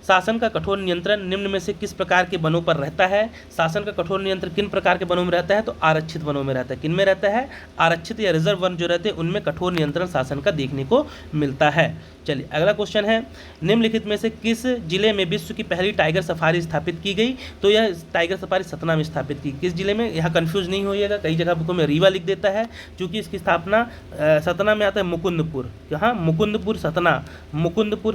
A: शासन का कठोर नियंत्रण निम्न में से किस प्रकार के वनों पर रहता है, शासन का कठोर नियंत्रण किन प्रकार के वनों में रहता है, तो आरक्षित वनों में रहता है। किन में रहता है, आरक्षित या रिजर्व वन जो रहते हैं उनमें कठोर नियंत्रण शासन का देखने को मिलता है। चलिए अगला क्वेश्चन है, निम्नलिखित में से किस जिले में विश्व की पहली टाइगर सफारी स्थापित की गई, तो यह टाइगर सफारी सतना में स्थापित की। किस जिले में, यहाँ कंफ्यूज नहीं होइएगा, कई जगह बुकों में रीवा लिख देता है, क्योंकि इसकी स्थापना सतना में आता है, मुकुंदपुर। यहाँ मुकुंदपुर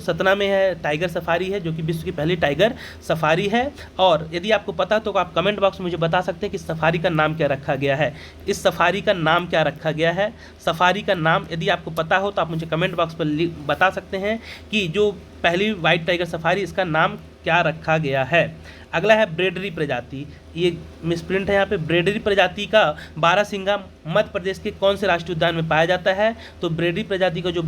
A: सतना में है, टाइगर सफारी है जो कि विश्व की पहली टाइगर सफारी है। और यदि आपको पता तो आप कमेंट बॉक्स में मुझे बता सकते हैं कि सफारी का नाम क्या रखा गया है, इस सफारी का नाम क्या रखा गया है, सफारी का नाम यदि आपको पता हो तो आप मुझे कमेंट बॉक्स पर बता सकते हैं कि जो पहली वाइट टाइगर सफारी इसका नाम क्या रखा गया है। अगला है ब्रेडरी प्रजाति, ये मिसप्रिंट है यहाँ पे, ब्रेडरी प्रजाति का बारहसिंगा मध्य प्रदेश के कौन से राष्ट्रीय उद्यान में पाया जाता है, तो ब्रेडरी प्रजाति का जो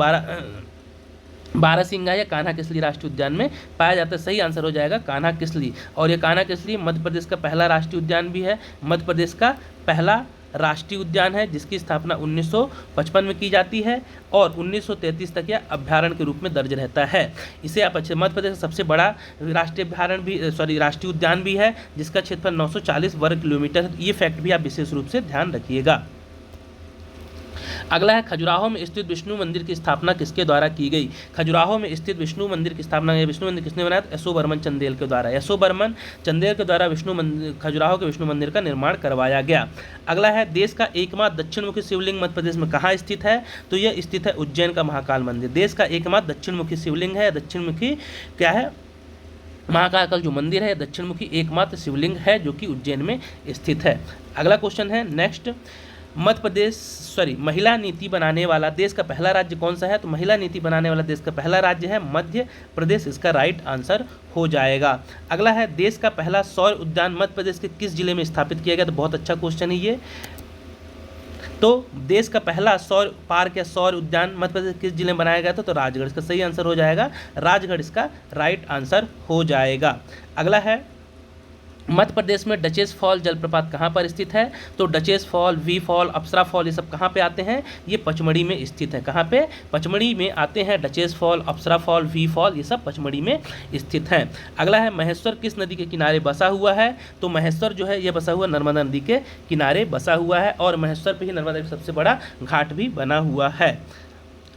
A: बारहसिंगा या कान्हा किसली राष्ट्रीय उद्यान में पाया जाता है। सही आंसर हो जाएगा कान्हा किसली, और ये कान्हा किसली मध्य प्रदेश का पहला राष्ट्रीय उद्यान भी है, मध्य प्रदेश का पहला राष्ट्रीय उद्यान है जिसकी स्थापना 1955 में की जाती है और 1933 तक यह अभ्यारण्य के रूप में दर्ज रहता है। इसे आप अच्छे, मध्य प्रदेश का सबसे बड़ा राष्ट्रीय उद्यान भी है जिसका क्षेत्रफल 940 वर्ग किलोमीटर है। ये फैक्ट भी आप विशेष रूप से ध्यान रखिएगा। अगला है, खजुराहो में स्थित विष्णु मंदिर की स्थापना किसके द्वारा की गई, खजुराहो में स्थित विष्णु मंदिर की स्थापना, विष्णु मंदिर किसने बनाया, यशोवर्मन चंदेल के द्वारा, यशोवर्मन चंदेल के द्वारा खजुराहो के विष्णु मंदिर का निर्माण करवाया गया। अगला है, देश का एकमात्र दक्षिणमुखी शिवलिंग मध्य प्रदेश में कहाँ स्थित है, तो यह स्थित है उज्जैन का महाकाल मंदिर। देश का एकमात्र दक्षिणमुखी शिवलिंग है, दक्षिणमुखी क्या है, महाकाल जो मंदिर है दक्षिणमुखी एकमात्र शिवलिंग है जो कि उज्जैन में स्थित है। अगला क्वेश्चन है नेक्स्ट, महिला नीति बनाने वाला देश का पहला राज्य कौन सा है, तो महिला नीति बनाने वाला देश का पहला राज्य है मध्य प्रदेश, इसका राइट आंसर हो जाएगा। अगला है, देश का पहला सौर उद्यान मध्य प्रदेश के किस जिले में स्थापित किया गया, तो बहुत अच्छा क्वेश्चन है ये। तो देश का पहला सौर पार्क या सौर उद्यान मध्य प्रदेश किस जिले में बनाया गया था, तो राजगढ़, इसका सही आंसर हो जाएगा राजगढ़, इसका राइट आंसर हो जाएगा। अगला है, मध्य प्रदेश में डचेस फॉल जलप्रपात कहाँ पर स्थित है, तो Duchess fall, Bee fall, Apsara fall ये सब कहाँ पे आते हैं, ये पचमढ़ी में स्थित है। कहाँ पे, पचमढ़ी में आते हैं Duchess fall, Apsara fall, Bee fall ये सब पचमढ़ी में स्थित हैं। अगला है, महेश्वर किस नदी के किनारे बसा हुआ है, तो महेश्वर जो है ये बसा हुआ नर्मदा नदी के किनारे बसा हुआ है और महेश्वर पे ही नर्मदा का सबसे बड़ा घाट भी बना हुआ है।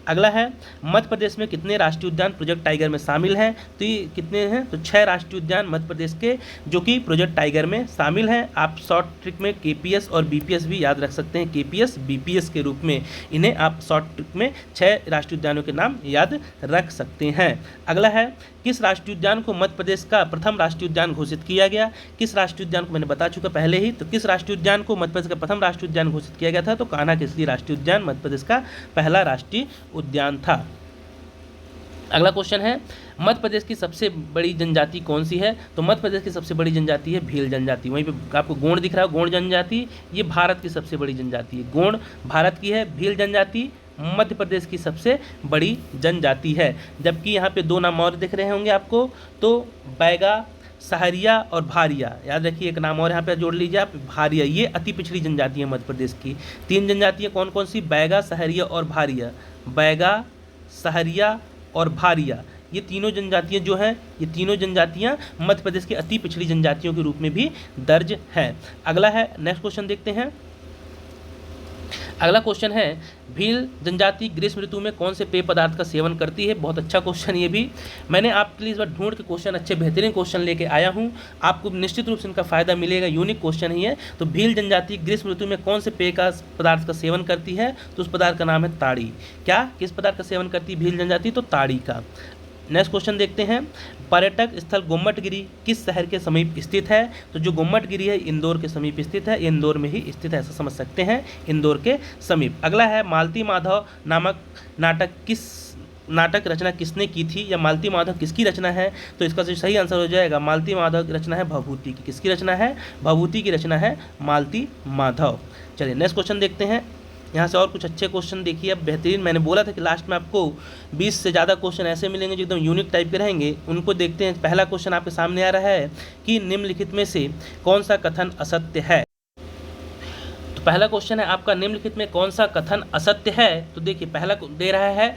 A: अगला है, मध्य प्रदेश में कितने राष्ट्रीय उद्यान प्रोजेक्ट टाइगर में शामिल हैं, तो ये कितने हैं, तो 6 राष्ट्रीय उद्यान मध्य प्रदेश के जो कि प्रोजेक्ट टाइगर में शामिल हैं। आप शॉर्ट ट्रिक में केपीएस और बीपीएस भी याद रख सकते हैं, केपीएस बीपीएस के रूप में इन्हें आप शॉर्ट ट्रिक में 6 राष्ट्रीय उद्यानों के नाम याद रख सकते हैं। अगला है, किस राष्ट्रीय उद्यान को मध्य प्रदेश का प्रथम राष्ट्रीय उद्यान घोषित किया गया, किस राष्ट्रीय उद्यान को मैंने बता चुका पहले ही, तो किस राष्ट्रीय उद्यान को मध्य प्रदेश का प्रथम राष्ट्रीय उद्यान घोषित किया गया था, तो कान्हा किसली राष्ट्रीय उद्यान मध्य प्रदेश का पहला राष्ट्रीय उद्यान था। अगला क्वेश्चन है, मध्य प्रदेश की सबसे बड़ी जनजाति कौन सी है, तो मध्य प्रदेश की सबसे बड़ी जनजाति है भील जनजाति। वहीं पे आपको गोंड दिख रहा है, गोंड जनजाति ये भारत की सबसे बड़ी जनजाति है, गोंड भारत की है, भील जनजाति मध्य प्रदेश की सबसे बड़ी जनजाति है। जबकि यहाँ पे 2 नाम और दिख रहे होंगे आपको, तो बैगा, सहरिया और भारिया, याद रखिए एक नाम और यहाँ पे जोड़ लीजिए आप, भारिया, ये अति पिछड़ी जनजाति है मध्य प्रदेश की। 3 जनजातियाँ कौन कौन सी, बैगा, सहरिया और भारिया, बैगा, सहरिया और भारिया, ये तीनों जनजातियाँ जो हैं, ये तीनों जनजातियाँ मध्य प्रदेश की अति पिछड़ी जनजातियों के रूप में भी दर्ज है। अगला है, नेक्स्ट क्वेश्चन देखते हैं। अगला क्वेश्चन है, भील जनजाति ग्रीष्म ऋतु में कौन से पेय पदार्थ का सेवन करती है। बहुत अच्छा क्वेश्चन ये भी, मैंने आपके लिए इस बार ढूंढ के क्वेश्चन अच्छे बेहतरीन क्वेश्चन लेके आया हूँ, आपको निश्चित रूप से इनका फायदा मिलेगा, यूनिक क्वेश्चन ही है। तो भील जनजाति ग्रीष्म ऋतु में कौन से पेय का पदार्थ का सेवन करती है, तो उस पदार्थ का नाम है ताड़ी। क्या, किस पदार्थ का सेवन करती है भील जनजाति, तो ताड़ी का। नेक्स्ट क्वेश्चन देखते हैं, पर्यटक स्थल गुम्मटगिरी किस शहर के समीप स्थित है। तो जो गुम्मटगिरी है इंदौर के समीप स्थित है, इंदौर में ही स्थित है, ऐसा समझ सकते हैं, इंदौर के समीप। अगला है, मालती माधव नामक नाटक रचना किसने की थी, या मालती माधव किसकी रचना है। तो इसका जो सही आंसर हो जाएगा, मालती माधव की रचना है भभूति की। किसकी रचना है, भभूति की रचना है मालती माधव। चलिए नेक्स्ट क्वेश्चन देखते हैं, यहाँ से और कुछ अच्छे क्वेश्चन देखिए। अब बेहतरीन, मैंने बोला था कि लास्ट में आपको 20 से ज़्यादा क्वेश्चन ऐसे मिलेंगे जो एकदम यूनिक टाइप के रहेंगे, उनको देखते हैं। पहला क्वेश्चन आपके सामने आ रहा है कि निम्नलिखित में से कौन सा कथन असत्य है। तो पहला क्वेश्चन है आपका, निम्नलिखित में कौन सा कथन असत्य है। तो देखिए पहला दे रहा है,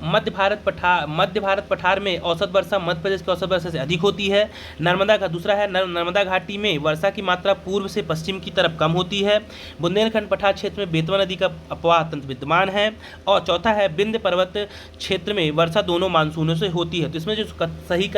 A: मध्य भारत पठार में औसत वर्षा मध्य प्रदेश की औसत वर्षा से अधिक होती है। नर्मदा का दूसरा है, नर्मदा घाटी में वर्षा की मात्रा पूर्व से पश्चिम की तरफ कम होती है। बुंदेलखंड पठार क्षेत्र में बेतवा नदी का अपवाह तंत्र विद्यमान है। और चौथा है, विंध्य पर्वत क्षेत्र में वर्षा दोनों मानसूनों से होती है। तो इसमें जो सही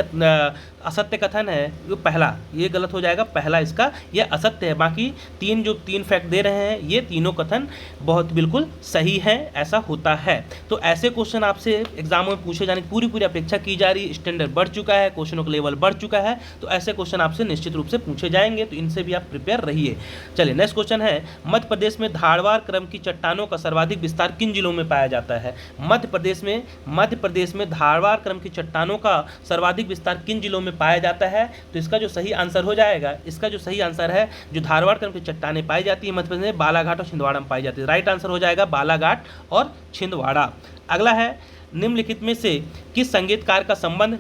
A: असत्य कथन है वो पहला, ये गलत हो जाएगा, पहला इसका ये असत्य है। बाकी तीन फैक्ट दे रहे हैं, ये तीनों कथन बहुत बिल्कुल सही है, ऐसा होता है। तो ऐसे क्वेश्चन आपसे एग्जाम में पूछे जाने की पूरी अपेक्षा की जा रही है। स्टैंडर्ड बढ़ चुका है, क्वेश्चनों का लेवल बढ़ चुका है, तो ऐसे क्वेश्चन आपसे निश्चित रूप से पूछे जाएंगे, तो इनसे भी आप प्रिपेयर रहिए। चलिए नेक्स्ट क्वेश्चन है, मध्य प्रदेश में धारवाड़ क्रम की चट्टानों का सर्वाधिक विस्तार किन जिलों में पाया जाता है। मध्य प्रदेश में धारवाड़ क्रम की चट्टानों का सर्वाधिक विस्तार किन जिलों में पाया जाता है। तो इसका जो सही आंसर हो जाएगा, इसका जो सही आंसर है, जो धारवाड़ क्रम की चट्टानें पाई जाती है मध्य प्रदेश में, बालाघाट और छिंदवाड़ा में पाई जाती है। राइट आंसर हो जाएगा बालाघाट और छिंदवाड़ा। अगला है, निम्नलिखित में से किस संगीतकार का संबंध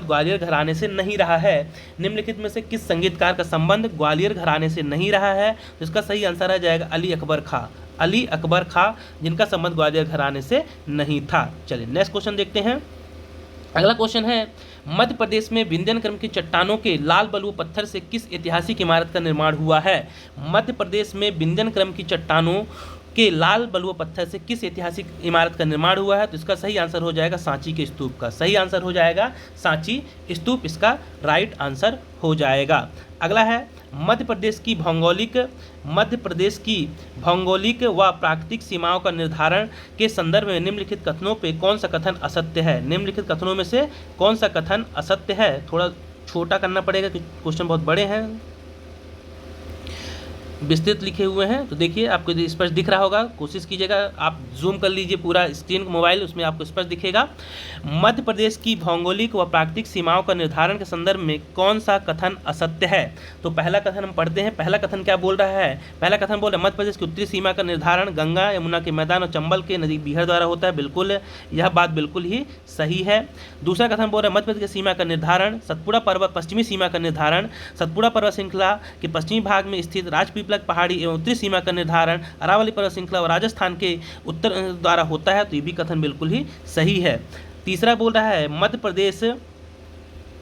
A: ग्वालियर घराने से नहीं रहा है। निम्नलिखित में से किस संगीतकार का संबंध ग्वालियर घराने से नहीं रहा है। तो इसका सही आंसर आ जाएगा अली अकबर खां, जिनका संबंध ग्वालियर घराने से नहीं था। चलिए नेक्स्ट क्वेश्चन देखते हैं। अगला क्वेश्चन है, मध्य प्रदेश में विंध्यन क्रम की चट्टानों के लाल बलुआ पत्थर से किस ऐतिहासिक इमारत का निर्माण हुआ है। मध्य प्रदेश में विंध्यन क्रम की चट्टानों के लाल बलुआ पत्थर से किस ऐतिहासिक इमारत का निर्माण हुआ है। तो इसका सही आंसर हो जाएगा सांची के स्तूप का। सही आंसर हो जाएगा सांची स्तूप, इसका राइट आंसर हो जाएगा। अगला है, मध्य प्रदेश की भौगोलिक व प्राकृतिक सीमाओं का निर्धारण के संदर्भ में निम्नलिखित कथनों पे कौन सा कथन असत्य है। निम्नलिखित कथनों में से कौन सा कथन असत्य है। थोड़ा छोटा करना पड़ेगा क्योंकि क्वेश्चन बहुत बड़े हैं, विस्तृत लिखे हुए हैं। तो देखिए आपको स्पष्ट दिख रहा होगा, कोशिश कीजिएगा आप जूम कर लीजिए पूरा स्क्रीन मोबाइल, उसमें आपको स्पष्ट दिखेगा। मध्य प्रदेश की भौगोलिक व प्राकृतिक सीमाओं का निर्धारण के संदर्भ में कौन सा कथन असत्य है। तो पहला कथन हम पढ़ते हैं। पहला कथन क्या बोल रहा है, पहला कथन बोल रहा है मध्य प्रदेश की उत्तरी सीमा का निर्धारण गंगा यमुना के मैदान और चंबल के नदी बिहार द्वारा होता है। बिल्कुल, यह बात बिल्कुल ही सही है। दूसरा कथन बोल रहा है मध्य प्रदेश की सीमा का निर्धारण सतपुड़ा पर्वत, पश्चिमी सीमा का निर्धारण सतपुड़ा पर्वत श्रृंखला के पश्चिमी भाग में स्थित राजपीपलक पहाड़ी एवं उत्तरी सीमा का निर्धारण अरावली पर्वत श्रृंखला और राजस्थान के उत्तर द्वारा होता है। तो ये भी कथन बिल्कुल ही सही है। तीसरा बोल रहा है मध्य प्रदेश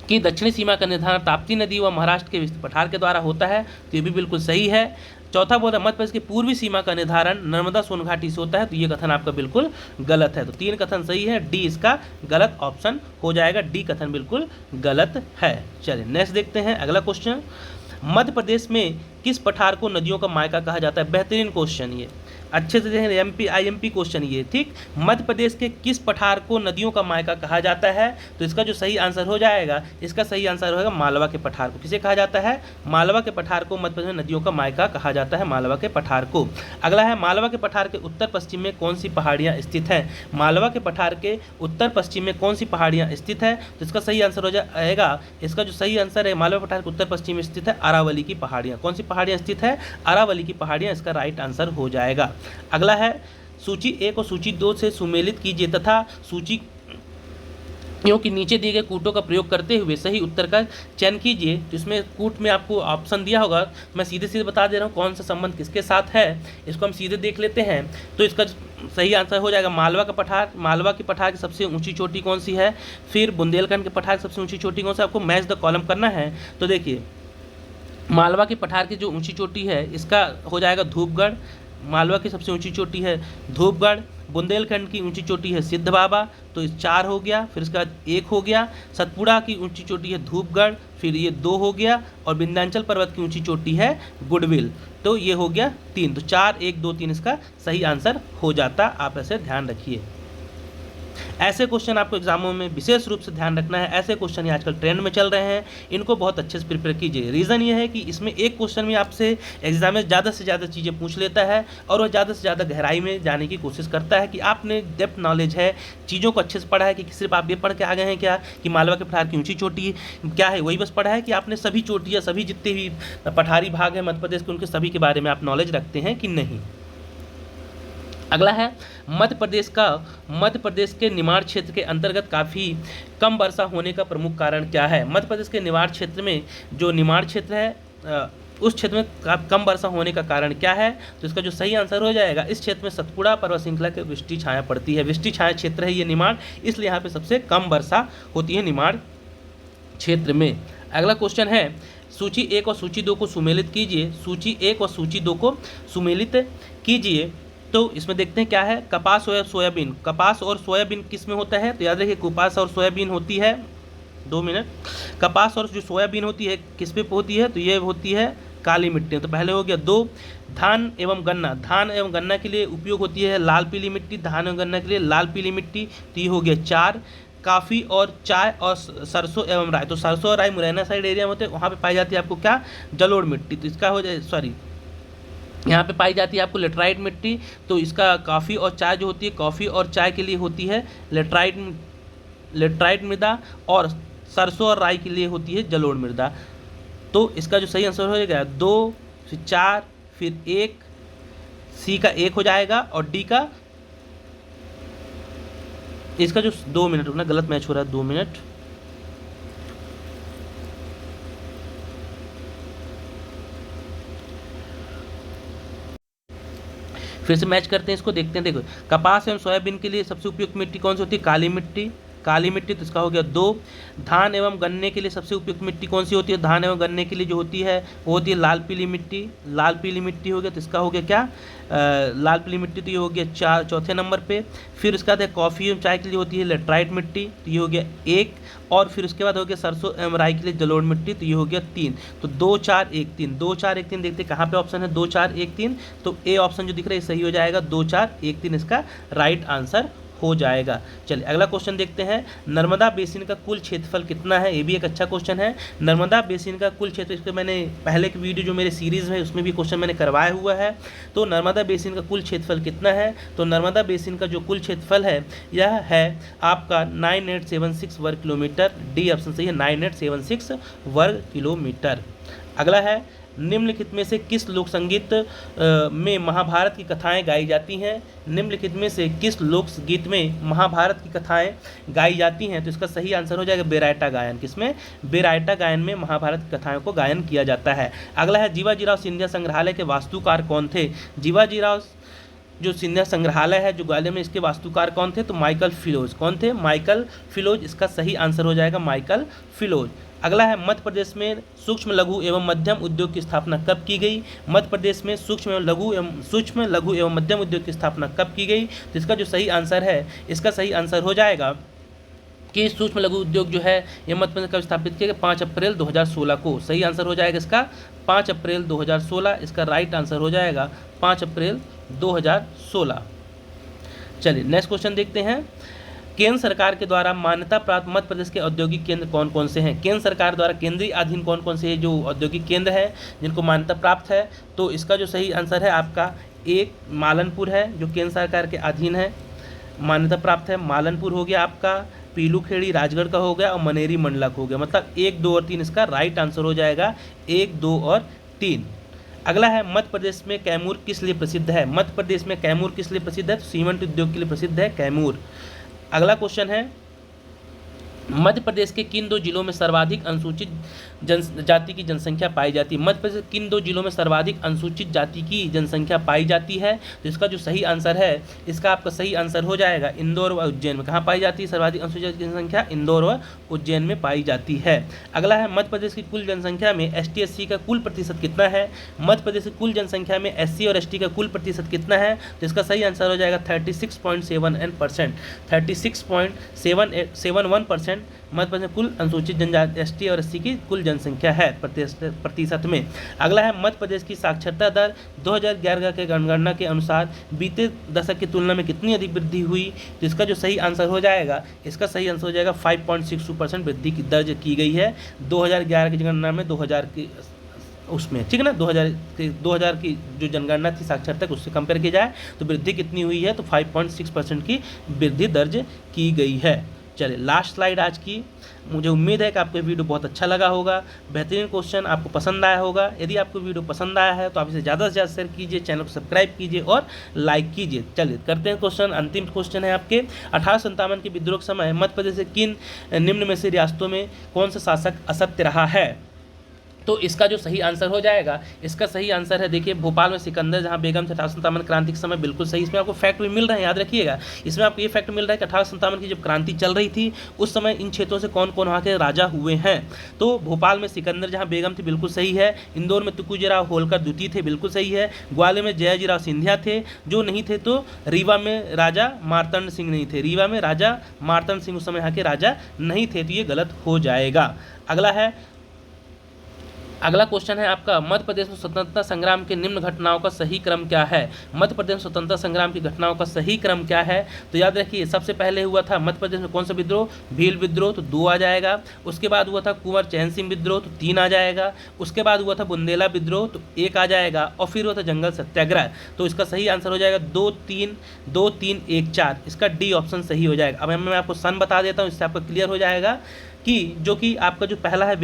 A: की दक्षिणी सीमा का निर्धारण ताप्ती नदी व महाराष्ट्र के पठार के द्वारा होता है। तो ये भी बिल्कुल सही है। चौथा बोल रहा है मध्य प्रदेश की पूर्वी सीमा का निर्धारण नर्मदा सोन घाटी से होता है। तो ये कथन आपका बिल्कुल गलत है। तो तीन कथन सही है, डी इसका गलत ऑप्शन हो जाएगा, डी कथन बिल्कुल गलत है। चलिए नेक्स्ट देखते हैं अगला क्वेश्चन। मध्य प्रदेश में किस पठार को नदियों का मायका कहा जाता है। बेहतरीन क्वेश्चन, ये अच्छे से देखें, एमपी आईएमपी क्वेश्चन ये, ठीक। मध्य प्रदेश के किस पठार को नदियों का मायका कहा जाता है। तो इसका जो सही आंसर हो जाएगा, इसका सही आंसर होगा मालवा के पठार को। किसे कहा जाता है, मालवा के पठार को मध्य प्रदेश में नदियों का मायका कहा जाता है, मालवा के पठार को। अगला है, मालवा के पठार के उत्तर पश्चिम में कौन सी पहाड़ियाँ स्थित हैं। मालवा के पठार के उत्तर पश्चिम में कौन सी पहाड़ियाँ स्थित है। तो इसका सही आंसर हो जाएगा, इसका जो सही आंसर है मालवा पठार के उत्तर पश्चिम में स्थित है अरावली की पहाड़ियाँ। कौन सी पहाड़ियाँ स्थित है, अरावली की पहाड़ियाँ, इसका राइट आंसर हो जाएगा। अगला है, सूची 1 और सूची 2 से सुमेलित कीजिए तथा सूची की नीचे दिए गए कूटों का प्रयोग करते हुए सही उत्तर का चयन कीजिए। तो इसमें कूट में आपको ऑप्शन दिया होगा, मैं सीधे बता दे रहा हूँ कौन सा संबंध किसके साथ है, इसको हम सीधे देख लेते हैं। तो इसका सही आंसर हो जाएगा मालवा का पठार। मालवा की पठार की सबसे ऊंची चोटी कौन सी है, फिर बुंदेलखंड के पठार की सबसे ऊंची चोटी कौन सी, आपको मैच द कॉलम करना है। तो देखिए मालवा के पठार की जो ऊंची चोटी है इसका हो जाएगा धूपगढ़, मालवा की सबसे ऊंची चोटी है धूपगढ़। बुंदेलखंड की ऊंची चोटी है सिद्ध बाबा, तो इस 4 हो गया। फिर इसके बाद 1 हो गया। सतपुड़ा की ऊंची चोटी है धूपगढ़, फिर ये 2 हो गया। और विंध्याचल पर्वत की ऊंची चोटी है गुडविल, तो ये हो गया 3। तो 4, 1, 2, 3 इसका सही आंसर हो जाता। आप ऐसे ध्यान रखिए। ऐसे क्वेश्चन आपको एग्जामों में विशेष रूप से ध्यान रखना है। ऐसे क्वेश्चन ही आजकल ट्रेंड में चल रहे हैं, इनको बहुत अच्छे से प्रिपेयर कीजिए। रीज़न ये है कि इसमें एक क्वेश्चन में आपसे एग्जाम में ज़्यादा से ज़्यादा चीज़ें पूछ लेता है और वह ज़्यादा से ज़्यादा गहराई में जाने की कोशिश करता है कि आपने डेप्थ नॉलेज है, चीज़ों को अच्छे से पढ़ा है कि सिर्फ आप ये पढ़ के आ गए हैं क्या कि मालवा के पठार की ऊँची चोटी क्या है, वही बस पढ़ा है कि आपने सभी चोटियाँ, सभी जितने भी पठारी भाग हैं मध्य प्रदेश के, उनके सभी के बारे में आप नॉलेज रखते हैं कि नहीं। अगला है मध्य प्रदेश के निमाड़ क्षेत्र के अंतर्गत काफ़ी कम वर्षा होने का प्रमुख कारण क्या है। मध्य प्रदेश के निमाड़ क्षेत्र में जो निमाड़ क्षेत्र है उस क्षेत्र में कम वर्षा होने का कारण क्या है, तो इसका जो सही आंसर हो जाएगा, इस क्षेत्र में सतपुड़ा पर्वत श्रृंखला के वृष्टि छाया पड़ती है। वृष्टि छाया क्षेत्र है ये निमाड़, इसलिए यहाँ पे सबसे कम वर्षा होती है निमाड़ क्षेत्र में। अगला क्वेश्चन है सूची 1 और सूची 2 को सुमेलित कीजिए। सूची 1 और सूची 2 को सुमेलित कीजिए। तो इसमें देखते हैं क्या है, कपास और सोयाबीन। कपास और सोयाबीन किस में होता है, तो याद रखिए कपास और सोयाबीन होती है 2 मिनट। कपास और जो सोयाबीन होती है किस पे होती है, तो ये होती है काली मिट्टी। तो पहले हो गया 2। धान एवं गन्ना, धान एवं गन्ना के लिए उपयोग होती है लाल पीली मिट्टी, धान एवं गन्ना के लिए लाल पीली मिट्टी, तो ये हो गया 4। काफ़ी और चाय और सरसों एवं राई, तो सरसों और राई मुरैना साइड एरिया में होते हैं, वहाँ पे पाई जाती है आपको क्या, जलोढ़ मिट्टी। तो इसका हो जाए यहाँ पे पाई जाती है आपको लेटराइट मिट्टी। तो इसका कॉफ़ी और चाय जो होती है, कॉफ़ी और चाय के लिए होती है लेटराइट मृदा, और सरसों और राई के लिए होती है जलोढ़ मृदा। तो इसका जो सही आंसर हो जाएगा 2, फिर 4, फिर 1, सी का 1 हो जाएगा, और डी का इसका जो 2 मिनट रुकना, गलत मैच हो रहा है 2 मिनट। फिर से मैच करते हैं इसको, देखते हैं। देखो कपास एवं सोयाबीन के लिए सबसे उपयुक्त मिट्टी कौन सी होती है, काली मिट्टी। तो इसका हो गया 2। धान एवं गन्ने के लिए सबसे उपयुक्त मिट्टी कौन सी होती है, धान एवं गन्ने के लिए जो होती है वो होती है लाल पीली मिट्टी। हो गया, तो इसका हो गया क्या, लाल पीली मिट्टी, तो ये हो गया 4 नंबर पे। फिर उसके बाद कॉफ़ी एवं चाय के लिए होती है लेटराइट मिट्टी, तो ये हो गया 1। और फिर उसके बाद हो गया सरसों एवं राई के लिए जलोढ़ मिट्टी, तो ये हो गया 3। तो 2, 4, 1, 3, 2, 4, 1, 3 देखते कहाँ पे ऑप्शन है 2, 4, 1, 3। तो ए ऑप्शन जो दिख रहा है सही हो जाएगा, 2, 4, 1, 3 इसका राइट आंसर हो जाएगा। चलिए अगला क्वेश्चन देखते हैं। नर्मदा बेसिन का कुल क्षेत्रफल कितना है, ये भी एक अच्छा क्वेश्चन है। नर्मदा बेसिन का कुल क्षेत्र, इसके मैंने पहले की वीडियो जो मेरे सीरीज़ है उसमें भी क्वेश्चन मैंने करवाया हुआ है। तो नर्मदा बेसिन का कुल क्षेत्रफल कितना है, तो नर्मदा बेसिन का जो कुल क्षेत्रफल है यह है आपका 9876 वर्ग किलोमीटर। डी ऑप्शन सही है, 9876 वर्ग किलोमीटर। अगला है निम्नलिखित में से किस लोक संगीत में महाभारत की कथाएं गाई जाती हैं। निम्नलिखित में से किस लोकगीत में महाभारत की कथाएं गाई जाती हैं, तो इसका सही आंसर हो जाएगा बेरायटा गायन। किसमें, बेरायटा गायन में महाभारत की कथाओं को गायन किया जाता है। अगला है जीवाजीराव सिंधिया संग्रहालय के वास्तुकार कौन थे। जीवाजीराव जो सिंधिया संग्रहालय है जो ग्वालियर में, इसके वास्तुकार कौन थे, तो माइकल फिलोज। कौन थे, माइकल फिलोज। इसका सही आंसर हो जाएगा माइकल फिलोज। अगला है मध्य प्रदेश में सूक्ष्म लघु एवं मध्यम उद्योग की स्थापना कब की गई। मध्य प्रदेश में सूक्ष्म लघु एवं मध्यम उद्योग की स्थापना कब की गई, तो इसका जो सही आंसर है, इसका सही आंसर हो जाएगा कि सूक्ष्म लघु उद्योग जो है ये मध्य प्रदेश कब स्थापित किया गया, 5 अप्रैल 2016 को। सही आंसर हो जाएगा इसका 5 अप्रैल 2016, इसका राइट आंसर हो जाएगा 5 अप्रैल 2016। चलिए नेक्स्ट क्वेश्चन देखते हैं। केंद्र सरकार के द्वारा मान्यता प्राप्त मध्य प्रदेश के औद्योगिक केंद्र कौन कौन से हैं। केंद्र सरकार द्वारा केंद्रीय अधीन कौन कौन से जो औद्योगिक केंद्र है जिनको मान्यता प्राप्त है, तो इसका जो सही आंसर है आपका 1 मालनपुर है जो केंद्र सरकार के अधीन है, मान्यता प्राप्त है। मालनपुर हो गया आपका, पीलूखेड़ी राजगढ़ का हो गया, और मनेरी मंडला का हो गया। मतलब 1, 2 और 3 इसका राइट आंसर हो जाएगा, 1, 2 और 3। अगला है मध्य प्रदेश में कैमूर किस लिए प्रसिद्ध है। मध्य प्रदेश में कैमूर किस लिए प्रसिद्ध है, तो सीमेंट उद्योग के लिए प्रसिद्ध है कैमूर। अगला क्वेश्चन है मध्य प्रदेश के किन 2 जिलों में सर्वाधिक अनुसूचित जाति की जनसंख्या पाई जाती है? मध्य प्रदेश के किन 2 जिलों में सर्वाधिक अनुसूचित जाति की जनसंख्या पाई जाती है? तो इसका जो सही आंसर है, इसका आपका सही आंसर हो जाएगा इंदौर व उज्जैन में। कहाँ पाई जाती है सर्वाधिक अनुसूचित की जनसंख्या? इंदौर व उज्जैन में पाई जाती है। अगला है, मध्य प्रदेश की कुल जनसंख्या में ST SC का कुल प्रतिशत कितना है? मध्य प्रदेश की कुल जनसंख्या में SC और ST का कुल प्रतिशत कितना है? तो इसका सही आंसर हो जाएगा 36.71%। 36.71% मध्य प्रदेश में कुल अनुसूचित जनजाति ST और SC की कुल जनसंख्या है प्रतिशत में। अगला है, मध्य प्रदेश की साक्षरता दर 2011 के जनगणना के अनुसार बीते दशक की तुलना में कितनी अधिक वृद्धि हुई? तो इसका जो सही आंसर हो जाएगा, इसका सही आंसर हो जाएगा 5.62% वृद्धि की दर्ज की गई है 2011 की जनगणना में 2000 की उसमें, ठीक है ना। 2000 की जो जनगणना थी साक्षरता उससे कंपेयर किया जाए तो वृद्धि कितनी हुई है? तो 5.6% की वृद्धि दर्ज की गई है। चलिए लास्ट स्लाइड आज की। मुझे उम्मीद है कि आपको वीडियो बहुत अच्छा लगा होगा, बेहतरीन क्वेश्चन आपको पसंद आया होगा। यदि आपको वीडियो पसंद आया है तो आप इसे ज़्यादा से ज़्यादा शेयर कीजिए, चैनल को सब्सक्राइब कीजिए और लाइक कीजिए। चलिए करते हैं क्वेश्चन। अंतिम क्वेश्चन है आपके, 1857 के विद्रोह के समय मध्य प्रदेश से किन निम्न में से रियासतों में कौन सा शासक असत्य रहा है? तो इसका जो सही आंसर हो जाएगा, इसका सही आंसर है, देखिए भोपाल में सिकंदर जहां बेगम थे 1857 क्रांति के समय, बिल्कुल सही। इसमें आपको फैक्ट भी मिल रहा है, याद रखिएगा। इसमें आपको ये फैक्ट मिल रहा है कि 1857 की जब क्रांति चल रही थी उस समय इन क्षेत्रों से कौन कौन वहाँ के राजा हुए हैं। तो भोपाल में सिकंदर जहाँ बेगम थी, बिल्कुल सही है। इंदौर में तुकोजीराव होलकर द्वितीय थे, बिल्कुल सही है। ग्वालियर में जयाजीराव सिंधिया थे, जो नहीं थे। तो रीवा में राजा मार्तंड सिंह नहीं थे, रीवा में राजा मार्तंड सिंह उस समय यहाँ के राजा नहीं थे, तो ये गलत हो जाएगा। अगला क्वेश्चन है आपका, मध्य प्रदेश में स्वतंत्रता संग्राम के निम्न घटनाओं का सही क्रम क्या है? मध्य प्रदेश में स्वतंत्रता संग्राम की घटनाओं का सही क्रम क्या है? तो याद रखिए, सबसे पहले हुआ था मध्य प्रदेश में कौन सा विद्रोह? भील विद्रोह, तो 2 आ जाएगा। उसके बाद हुआ था कुंवर चैन सिंह विद्रोह, तो 3 आ जाएगा। उसके बाद हुआ था बुंदेला विद्रोह, तो 1 आ जाएगा। और फिर हुआ था जंगल सत्याग्रह, तो इसका सही आंसर हो जाएगा 2, 3, 2, 3, 1, 4। इसका डी ऑप्शन सही हो जाएगा। अब मैं आपको सन बता देता हूँ, इससे आपका क्लियर हो जाएगा कि जो कि आपका जो पहला है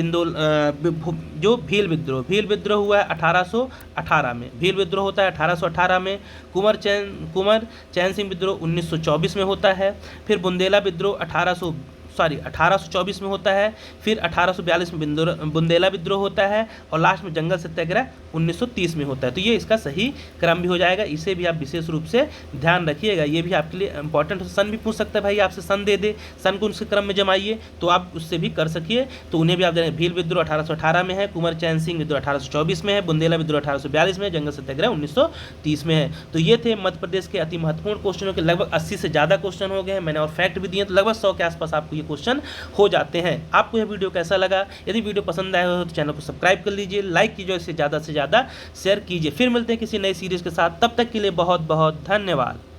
A: जो भील विद्रोह हुआ है 1818 में। भील विद्रोह होता है 1818 में। कुंवर चैन सिंह विद्रोह 1924 में होता है। फिर बुंदेला विद्रोह 1824 में होता है। फिर 1842 में बुंदेला विद्रोह होता है और लास्ट में जंगल सत्याग्रह 1930 में होता है। तो ये इसका सही क्रम भी हो जाएगा। इसे भी आप विशेष रूप से ध्यान रखिएगा, ये भी आपके लिए इंपॉर्टेंट है। सन भी पूछ सकता है भाई, आपसे सन दे दे, सन को उसके क्रम में जमाइए, तो आप उससे भी कर सकिए। तो उन्हें भी आप देंगे। भील विद्रोह 1818 में है, कुंवर चैन सिंह विद्रोह 1824 में है, बुंदेला विद्रोह 1842 में, जंगल सत्याग्रह 1930 में है। तो ये थे मध्य प्रदेश के अति महत्वपूर्ण क्वेश्चनों के लगभग 80 से ज़्यादा क्वेश्चन हो गए हैं। मैंने और फैक्ट भी दिए, तो लगभग 100 के आसपास आपको क्वेश्चन हो जाते हैं। आपको यह वीडियो कैसा लगा? यदि वीडियो पसंद आया हो तो चैनल को सब्सक्राइब कर लीजिए, लाइक कीजिए, इसे ज़्यादा से ज़्यादा शेयर कीजिए। फिर मिलते हैं किसी नई सीरीज के साथ, तब तक के लिए बहुत बहुत धन्यवाद।